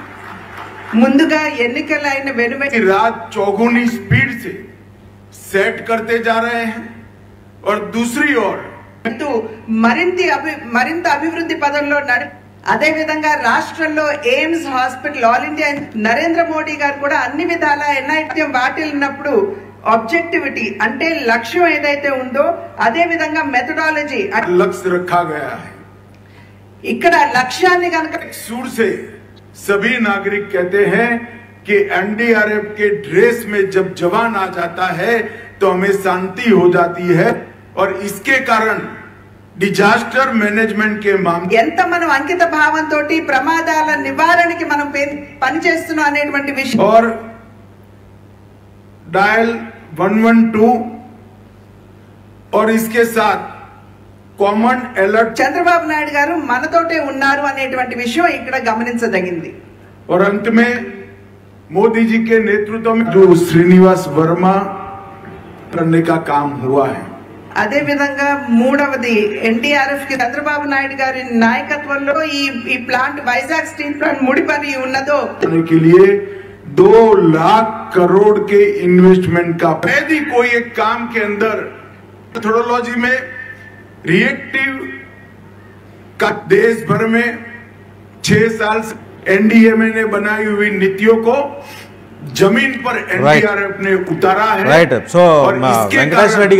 [SPEAKER 14] ముందుగా ఎన్నికలైన వెనువెంటనే
[SPEAKER 9] रात चौगुनी स्पीड से सेट करते जा रहे हैं और दूसरी ओर
[SPEAKER 14] మరింత అభివృద్ధి పదంలో అదే విధంగా రాష్ట్రంలో AIIMS hospital, all India Narendra Modi గారు కూడా అన్ని విధాల ఎన్ఐటిఎం వాటిల్లినప్పుడు ఆబ్జెక్టివిటీ అంటే లక్ష్యం ఏదైతే ఉందో అదే విధంగా మెథడాలజీ
[SPEAKER 9] लक्ष्य रखा गया है।
[SPEAKER 14] ఇక్కడ లక్ష్యాన్ని గనుక
[SPEAKER 9] सूर से सभी नागरिक कहते हैं कि एनडीआरएफ के ड्रेस में जब जवान आ जाता है तो हमें शांति हो जाती है, और इसके कारण डिजास्टर मैनेजमेंट के मामले
[SPEAKER 14] ఎంత మనం అంకిత భావంతో ప్రమాదాల నివారణకి మనం పని చేస్తున్నాం అనేటువంటి విషయం.
[SPEAKER 9] और डायल 112 और इसके साथ कॉमन अलर्ट
[SPEAKER 14] చంద్రబాబు నాయుడు గారు మనతోటే ఉన్నారు అనేటువంటి విషయం ఇక్కడ గమనించదగింది.
[SPEAKER 9] और अंत में मोदी जी के नेतृत्व में जो श्रीनिवास वर्मा करने का काम हुआ है।
[SPEAKER 14] అదే విధంగా మూడవది ఎన్డీఆర్ఎఫ్ కి చంద్రబాబు నాయుడు గారి నాయకత్వంలో ఈ ప్లాంట్ వైజాగ్ స్టీల్ ప్లాంట్ ముడిపడి ఉన్నదో
[SPEAKER 9] के लिए 2 लाख करोड़ के इन्वेस्टमेंट का यदि कोई एक काम के अंदर मेथोडोलॉजी में रिएक्टिव का देश भर में 6 साल से एनडीएमए ने बनाई हुई नीतियों को जमीन पर एनडीआरएफ ने उतारा है।
[SPEAKER 1] రైట్. సో వెంకటేశ్వర రెడ్డి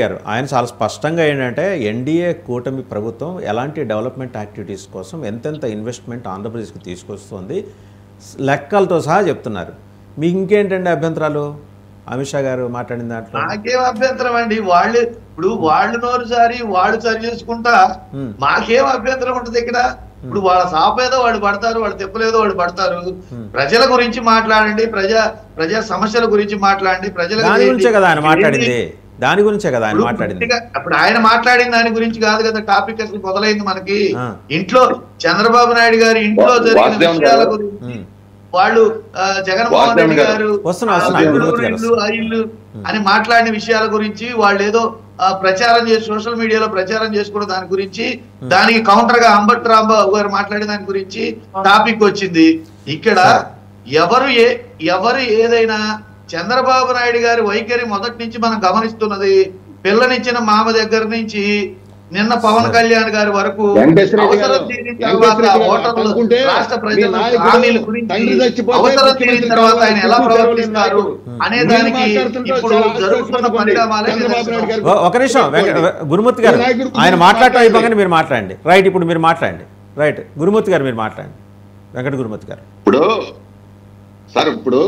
[SPEAKER 1] గారు ఆయన చాలా స్పష్టంగా ఏంటంటే ఎన్డీఏ కూటమి ప్రభుత్వం ఎలాంటి డెవలప్మెంట్ యాక్టివిటీస్ కోసం ఎంతెంత ఇన్వెస్ట్మెంట్ ఆంధ్రప్రదేశ్కి తీసుకొస్తుంది లెక్కలతో సహా చెప్తున్నారు. మీకు ఇంకేంటండి అభ్యంతరాలు? అమిత్ షా గారు మాట్లాడిన దాంట్లో
[SPEAKER 11] నాకేం అభ్యంతరం అండి? వాళ్ళు నోరు సారి వాళ్ళు సరి చేసుకుంటా మాకేం అభ్యంతరం ఉంటుంది ఇక్కడ? ఇప్పుడు వాళ్ళ సాపేదో వాళ్ళు పడతారు, వాళ్ళు తెప్పలేదో వాళ్ళు పడతారు. ప్రజల గురించి మాట్లాడండి, ప్రజా సమస్యల గురించి మాట్లాడండి. ప్రజల
[SPEAKER 1] గురించే కదా ఆయన మాట్లాడింది, దాని గురించే కదా ఆయన మాట్లాడింది.
[SPEAKER 11] అప్పుడు ఆయన మాట్లాడిన దాని గురించి కాదు కదా టాపిక్ అసలు మొదలైంది మనకి. ఇంట్లో చంద్రబాబు నాయుడు గారి ఇంట్లో జరిగిన విషయాల గురించి వాళ్ళు జగన్మోహన్ రెడ్డి గారు ఇల్లు ఆ ఇల్లు అని మాట్లాడిన విషయాల గురించి వాళ్ళు ఏదో ప్రచారం చేసి సోషల్ మీడియాలో ప్రచారం చేసుకున్న దాని గురించి, దానికి కౌంటర్ గా అంబటి రాంబాబు గారు మాట్లాడిన దాని గురించి టాపిక్ వచ్చింది. ఇక్కడ ఎవరు ఏదైనా చంద్రబాబు నాయుడు గారి వైఖరి మొదటి నుంచి మనం గమనిస్తున్నది. పిల్లనిచ్చిన మామ దగ్గర నుంచి నిన్న పవన్ కళ్యాణ్ గారి వరకు అవసరం తీరిన తర్వాత రాష్ట్ర ప్రజల హామీల గురించి అవసరం తీరిన తర్వాత ఆయన ఎలా ప్రవర్తిస్తారు అనే దానికి ఇప్పుడు జరుగుతున్న పరిణామాలే.
[SPEAKER 1] ఒక నిమిషం గురుమూర్తి గారు, ఆయన మాట్లాడటం అయిపోగానే మీరు మాట్లాడండి. రైట్, ఇప్పుడు మీరు మాట్లాడండి. రైట్, గురుమూర్తి గారు మీరు మాట్లాడండి. వెంకట గురుమూర్తి గారు.
[SPEAKER 2] ఇప్పుడు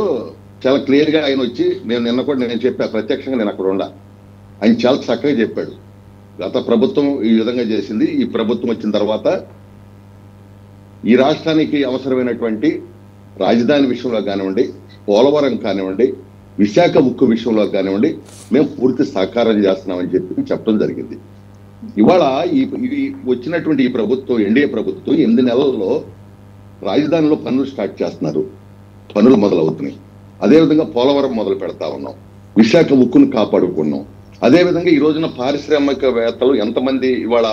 [SPEAKER 2] చాలా క్లియర్ గా ఆయన వచ్చి నిన్న కూడా నేను చెప్పా, ప్రత్యక్షంగా నేను అక్కడ ఉండా, ఆయన చాలా చక్కగా చెప్పాడు. గత ప్రభుత్వం ఈ విధంగా చేసింది, ఈ ప్రభుత్వం వచ్చిన తర్వాత ఈ రాష్ట్రానికి అవసరమైనటువంటి రాజధాని విషయంలో కానివ్వండి, పోలవరం కానివ్వండి, విశాఖ ఉక్కు విషయంలో కానివ్వండి, మేము పూర్తి సహకారం చేస్తున్నామని చెప్పడం జరిగింది. ఇవాళ ఈ వచ్చినటువంటి ఈ ప్రభుత్వం, ఎన్డీఏ ప్రభుత్వం 8 నెలల్లో రాజధానిలో పనులు స్టార్ట్ చేస్తున్నారు, పనులు మొదలవుతున్నాయి. అదేవిధంగా పోలవరం మొదలు పెడతా ఉన్నాం, విశాఖ ఉక్కును కాపాడుకున్నాం. అదేవిధంగా ఈ రోజున పారిశ్రామికవేత్తలు ఎంతమంది ఇవాళ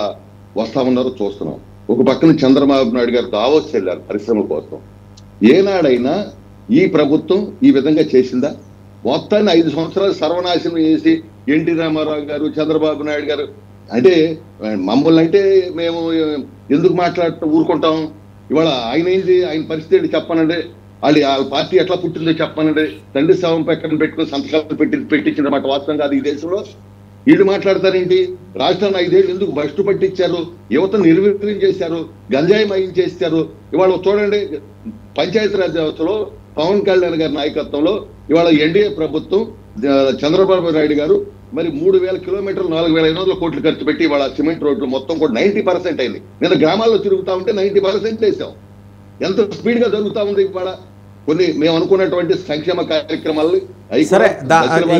[SPEAKER 2] వస్తా ఉన్నారో చూస్తున్నాం. ఒక పక్కన చంద్రబాబు నాయుడు గారు దావోస్ వెళ్ళారు పరిశ్రమల కోసం. ఏనాడైనా ఈ ప్రభుత్వం ఈ విధంగా చేసిందా? మొత్తాన్ని 5 సంవత్సరాలు సర్వనాశనం చేసి ఎన్టీ రామారావు గారు, చంద్రబాబు నాయుడు గారు అంటే మమ్మల్ని అంటే మేము ఎందుకు ఊరుకుంటాం? ఇవాళ ఆయన పరిస్థితి చెప్పానంటే, వాళ్ళ పార్టీ ఎట్లా పుట్టిందో చెప్పానంటే, తండ్రి శవం పక్కన పెట్టుకుని సంతకాలు పెట్టించిన మాట వాస్తవం కాదు ఈ దేశంలో. వీళ్ళు మాట్లాడతారేంటి? రాష్ట్రాన్ని 5 ఏళ్ళు ఎందుకు బస్టు పట్టించారు, యువతను నిర్వీర్యం చేశారు, గంజాయి మయం చేశారు. ఇవాళ చూడండి, పంచాయతీరాజ్ వ్యవస్థలో పవన్ కళ్యాణ్ గారి నాయకత్వంలో ఇవాళ ఎన్డీఏ ప్రభుత్వం, చంద్రబాబు నాయుడు గారు మరి 3000 కిలోమీటర్లు 4500 కోట్లు ఖర్చు పెట్టి ఇవాళ సిమెంట్ రోడ్లు మొత్తం కూడా 90% అయింది. నేను గ్రామాల్లో తిరుగుతా ఉంటే 90% వేసాం. ఎంత స్పీడ్ గా జరుగుతా ఉంది ఇవాళ. కొన్ని మేము అనుకున్నటువంటి సంక్షేమ కార్యక్రమాలు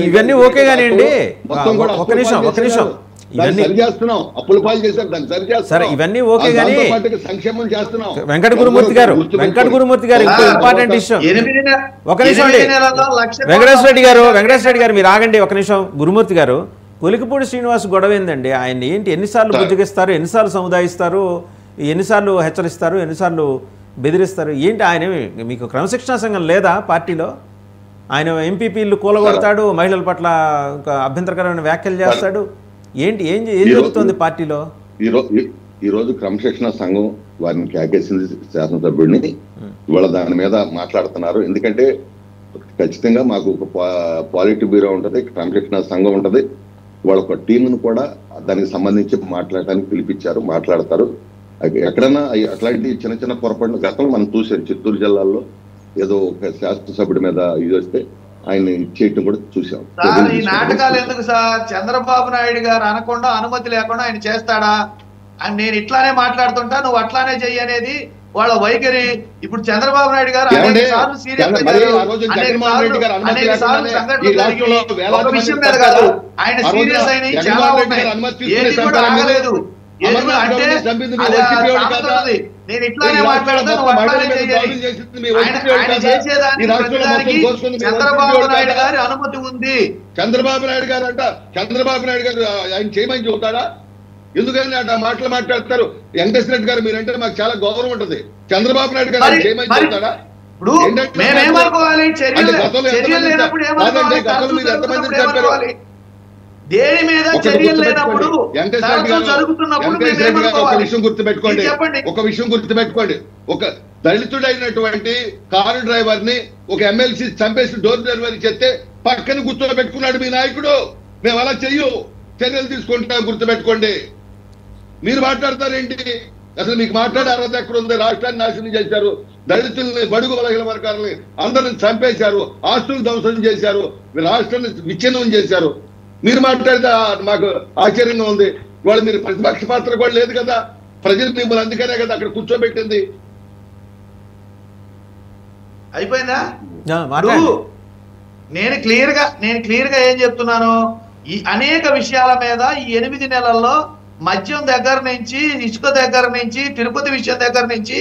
[SPEAKER 1] ఇవన్నీ ఓకే గానండి. ఒక నిమిషం
[SPEAKER 2] సరిచేస్తున్నాం, అప్పుల పాలు చేశారు, దాన్ని సరిచేస్తున్నాం.
[SPEAKER 1] ఇవన్నీ ఓకే గానీ
[SPEAKER 2] సంక్షేమం చేస్తున్నాం.
[SPEAKER 1] వెంకట గురుమూర్తి గారు ఇంకో ఇంపార్టెంట్ విషయం. ఒక నిమిషం అండి వెంకటేశ్వర రెడ్డి గారు మీరు ఆగండి ఒక నిమిషం. గురుమూర్తి గారు, కొలికిపూడి శ్రీనివాస్ గొడవ ఏందండి? ఆయన ఏంటి ఎన్నిసార్లు బుజ్జగిస్తారు, ఎన్నిసార్లు సముదాయిస్తారు, ఎన్నిసార్లు హెచ్చరిస్తారు, ఎన్నిసార్లు బెదిరిస్తారు? ఏంటి ఆయన మీకు క్రమశిక్షణా సంఘం లేదా పార్టీలో? ఆయన ఎంపీపీలు కూలగొడతాడు, మహిళల పట్ల అభ్యంతరకరమైన వ్యాఖ్యలు చేస్తాడు. ఏం జరుగుతుంది పార్టీలో?
[SPEAKER 2] ఈ రోజు క్రమశిక్షణ సంఘం వారిని కేకేసింది, శాసనసభ్యుడిని. ఇవాళ దాని మీద మాట్లాడుతున్నారు. ఎందుకంటే ఖచ్చితంగా మాకు ఒక పాలిటీ బ్యూరో ఉంటుంది, క్రమశిక్షణ సంఘం ఉంటుంది. వాళ్ళ ఒక టీంను కూడా దానికి సంబంధించి మాట్లాడటానికి పిలిపించారు, మాట్లాడతారు. ఎక్కడన్నా అట్లాంటి చిన్న చిన్న పొరపాటున గతంలో మనం చూసాం. చిత్తూరు జిల్లాలో ఏదో ఒక శాసనసభ్యుడి మీద ఇది వస్తే ఆయన చేయటం కూడా చూసాం.
[SPEAKER 11] సార్, ఈ నాటకాలు ఎందుకు సార్? చంద్రబాబు నాయుడు గారు అనకుండా, అనుమతి లేకుండా ఆయన చేస్తాడా? నేను ఇట్లానే మాట్లాడుతుంటా, నువ్వు అట్లానే చెయ్యి అనేది వాళ్ళ వైఖరి. ఇప్పుడు చంద్రబాబు నాయుడు గారు ఒక విషయం మీద కాదు, ఆయన సీరియస్ అయిన చాలా ఉన్నాయి, ఏది కూడా ఆగలేదు. అంటే నేను ఇట్లానే మాట్లాడతా, నువ్వు అట్లానే చెయ్యాలి. ఆయన చేసేదానికి ప్రతిదానికి చంద్రబాబు నాయుడు గారి అనుమతి ఉంది.
[SPEAKER 2] చంద్రబాబు నాయుడు గారు ఆయన చేయమని చెబుతాడా? ఎందుకని అట్లా మాటలు మాట్లాడతారు? వెంకటేశ్వర రెడ్డి గారు మీరంటే మాకు చాలా గౌరవం ఉంటుంది. చంద్రబాబు నాయుడు గారు చేయమని చెబుతాడా?
[SPEAKER 11] ఇప్పుడు మేమేమనుకోవాలి? చర్యలు లేనప్పుడు ఏమనుకోవాలి? దేని మీద చర్యలు లేనప్పుడు
[SPEAKER 2] ఒక విషయం గుర్తుపెట్టుకోండి. ఒక దళితుడైనటువంటి కారు డ్రైవర్ ని ఒక ఎమ్మెల్సీ చంపేసి డోర్ డెలివరీ చేస్తే పక్కన గుర్తులో పెట్టుకున్నాడు మీ నాయకుడు. మేము అలా చర్యలు తీసుకుంటాం, గుర్తుపెట్టుకోండి. మీరు మాట్లాడతారేంటి? అసలు మీకు మాట్లాడే అర్హత ఎక్కడ ఉంది? రాష్ట్రాన్ని నాశనం చేశారు, దళితుల్ని, బడుగు బలహీన వర్గాలని అందరిని చంపేశారు, ఆస్తులు ధ్వంసం చేశారు, రాష్ట్రాన్ని విచ్ఛిన్నం చేశారు. మీరు మాట్లాడితే మాకు ఆశ్చర్యంగా ఉంది. వాళ్ళు మీరు ప్రతిపక్ష పాత్ర కూడా లేదు కదా, ప్రజలు మిమ్మల్ని అందుకనే కదా అక్కడ కూర్చోబెట్టింది.
[SPEAKER 11] అయిపోయిందా? నేను క్లియర్ గా ఏం చెప్తున్నాను, ఈ అనేక విషయాల మీద ఈ 8 నెలల్లో మద్యం దగ్గర నుంచి, ఇసుక దగ్గర నుంచి, తిరుపతి విషయం దగ్గర నుంచి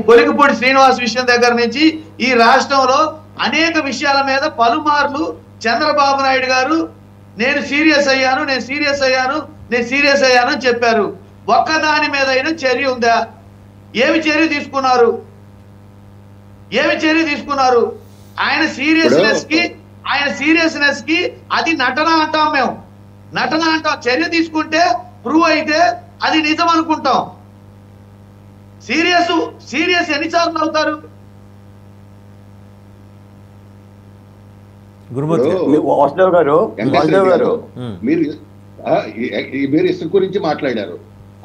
[SPEAKER 11] కొలికిపూడి శ్రీనివాస్ విషయం దగ్గర నుంచి ఈ రాష్ట్రంలో అనేక విషయాల మీద పలుమార్లు చంద్రబాబు నాయుడు గారు నేను సీరియస్ అయ్యాను అని చెప్పారు. ఒక్కదాని మీద అయినా చర్య ఉందా? ఏమి చర్య తీసుకున్నారు? ఆయన సీరియస్నెస్ కి అది నటన అంటాం, మేము నటన అంటాం. చర్య తీసుకుంటే ప్రూవ్ అయితే అది నిజం అనుకుంటాం. సీరియస్ ఎన్నిసార్లు అవుతారు?
[SPEAKER 2] మీరు ఇసుక గురించి మాట్లాడారు.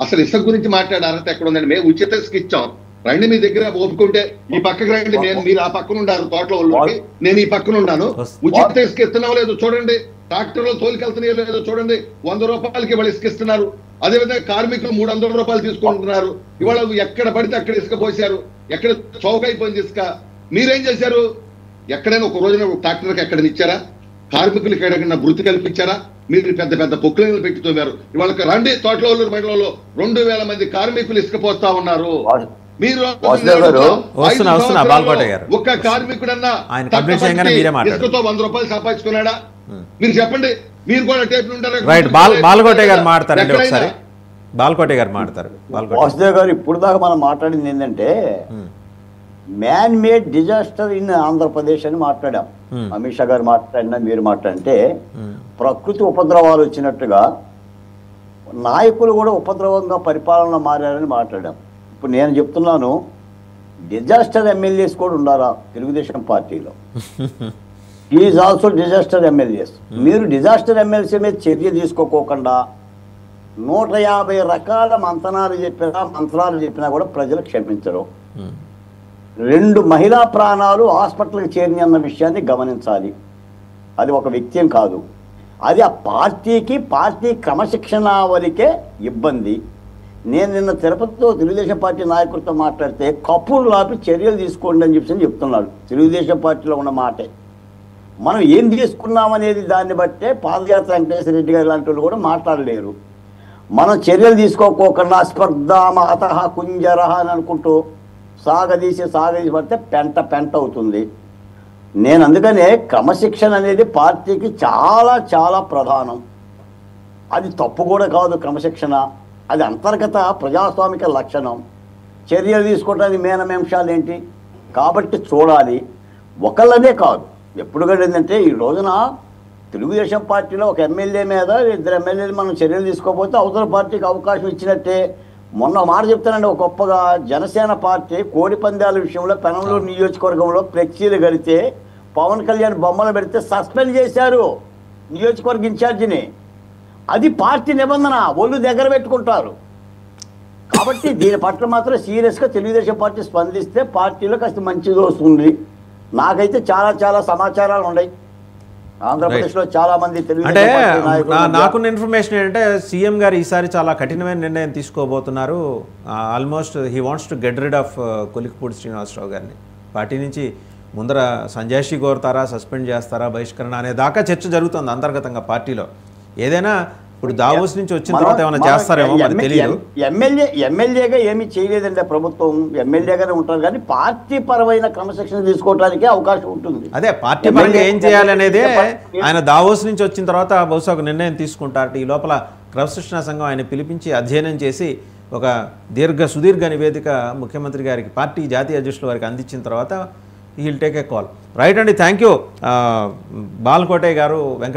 [SPEAKER 2] అసలు ఇసుక గురించి మాట్లాడే అర్హత ఎక్కడ ఉందండి? మేము ఉచిత ఇసుక ఇచ్చాం, రండి మీ దగ్గర ఒప్పుకుంటే ఈ పక్కకి రండి, మీరు ఆ పక్కన ఉండారు తోటలో వాళ్ళకి, నేను ఈ పక్కన ఉన్నాను. ఉచిత ఇసుక ఇస్తున్నావు లేదు చూడండి, ట్రాక్టర్లో తోలికెళ్తున్నాయో లేదో చూడండి. 100 రూపాయలకి వాళ్ళు ఇసుక ఇస్తున్నారు. అదేవిధంగా కార్మికులు 300 రూపాయలు తీసుకుంటున్నారు. ఇవాళ ఎక్కడ పడితే అక్కడ ఇసుక పోసారు, ఎక్కడ చౌకైపోయింది ఇసుక. మీరేం చేశారు? ఎక్కడైనా ఒక రోజున ట్రాక్టర్కి ఎక్కడైనా ఇచ్చారా? కార్మికులకి ఎక్కడైనా వృత్తి కల్పించారా? మీరు పెద్ద పెద్ద పొక్కులను పెట్టుతున్నారు. ఇవాళ రండి తోటలో మండలంలో 2000 మంది కార్మికులు ఇసుక పోస్తా ఉన్నారు. మీరు ఒక్క కార్మికుడన్నా ఇసుకతో 100 రూపాయలు సంపాదించుకున్నాడా? మీరు చెప్పండి. మీరు కూడా టేప్
[SPEAKER 1] బాలకోటే గారు మాట్లాడతారండి ఒకసారి. బాలకోటే గారు మాట్లాడతారు.
[SPEAKER 7] వాసుదేవ్ గారు ఇప్పుడు దాకా మనం మాట్లాడింది ఏంటంటే man made disaster in Andhra Pradesh అని మాట్లాడాం. అమిత్ షా గారు మాట్లాడినా మీరు మాట్లాడితే ప్రకృతి ఉపద్రవాలు వచ్చినట్టుగా నాయకులు కూడా ఉపద్రవంగా పరిపాలన మారారని మాట్లాడాం. ఇప్పుడు నేను చెప్తున్నాను, డిజాస్టర్ ఎమ్మెల్యేస్ కూడా ఉండాలా తెలుగుదేశం పార్టీలో? Is also disaster MLAs. మీరు డిజాస్టర్ ఎమ్మెల్సీ మీద చర్య తీసుకోకుండా 150 రకాల మంత్రాలు చెప్పినా కూడా ప్రజలు క్షమించరు. 2 మహిళా ప్రాణాలు హాస్పిటల్కి చేరిన అన్న విషయాన్ని గమనించాలి. అది ఒక వ్యక్తి కాదు, అది ఆ పార్టీ క్రమశిక్షణ వరకే ఇబ్బంది. నేను నిన్న తిరుపతిలో తెలుగుదేశం పార్టీ నాయకులతో మాట్లాడితే కప్పులు లాపి చర్యలు తీసుకోండి అని చెప్తున్నాడు. తెలుగుదేశం పార్టీలో ఉన్న మాటే. మనం ఏం తీసుకున్నామనేది దాన్ని బట్టే పాదయాత్ర వెంకటేశ్వర రెడ్డి గారు లాంటి వాళ్ళు కూడా మాట్లాడలేరు. మనం చర్యలు తీసుకోకుండా స్పర్ధామాత కుంజరహ అని అనుకుంటూ సాగదీసి పడితే పెంట అవుతుంది. నేను అందుకనే క్రమశిక్షణ అనేది పార్టీకి చాలా చాలా ప్రధానం. అది తప్పు కూడా కాదు క్రమశిక్షణ, అది అంతర్గత ప్రజాస్వామిక లక్షణం. చర్యలు తీసుకోవడానికి మేనమేంశాలు ఏంటి? కాబట్టి చూడాలి. ఒకళ్ళనే కాదు, ఎప్పుడు కూడా ఏంటంటే ఈ రోజున తెలుగుదేశం పార్టీలో ఒక ఎమ్మెల్యే మీద 2 ఎమ్మెల్యేలు మనం చర్యలు తీసుకోకపోతే అవతల పార్టీకి అవకాశం ఇచ్చినట్టే. మొన్న మాట చెప్తానండి, ఒక గొప్పగా జనసేన పార్టీ కోడి పందాల విషయంలో పెనంలూరు నియోజకవర్గంలో ఫ్లెక్సీలు కడితే పవన్ కళ్యాణ్ బొమ్మలు పెడితే సస్పెండ్ చేశారు నియోజకవర్గ ఇన్ఛార్జిని. అది పార్టీ నిబంధన, ఒళ్ళు దగ్గర పెట్టుకుంటారు. కాబట్టి దీని పట్ల మాత్రం సీరియస్గా తెలుగుదేశం పార్టీ స్పందిస్తే పార్టీలో కాస్త మంచిది వస్తుంది. నాకైతే చాలా చాలా సమాచారాలు ఉన్నాయి. ఆంధ్రప్రదేశ్లో చాలా మంది
[SPEAKER 1] అంటే నాకున్న ఇన్ఫర్మేషన్ ఏంటంటే సీఎం గారు ఈసారి చాలా కఠినమైన నిర్ణయం తీసుకోబోతున్నారు. Almost he wants to get rid of Kolikapudi Srinivasarao గారిని. పార్టీ నుంచి ముందర సంజాయిషి కోరుతారా, సస్పెండ్ చేస్తారా, బహిష్కరణ అనే దాకా చర్చ జరుగుతుంది అంతర్గతంగా పార్టీలో. ఏదైనా ఇప్పుడు దావోస్ నుంచి వచ్చిన తర్వాత ఏమైనా చేస్తారేమో మరి తెలియదు.
[SPEAKER 7] ఎమ్మెల్యేగా ఏమీ చేయలేదండి ప్రభుత్వం, ఎమ్మెల్యేగానే ఉంటారు. కానీ పార్టీ పరమైన క్రమశిక్షణ తీసుకోవడానికి అవకాశం ఉంటుంది.
[SPEAKER 1] అదే పార్టీ పరంగా ఏం చేయాలి అనేదే ఆయన దావోస్ నుంచి వచ్చిన తర్వాత బహుశా ఒక నిర్ణయం తీసుకుంటారు. ఈ లోపల క్రమశిక్షణ సంఘం ఆయన పిలిపించి అధ్యయనం చేసి ఒక సుదీర్ఘ నివేదిక ముఖ్యమంత్రి గారికి, పార్టీ జాతీయ అధ్యక్షుల వారికి అందించిన తర్వాత he will take a call. Right అండి, థ్యాంక్ యూ బాలకోటే గారు, వెంకట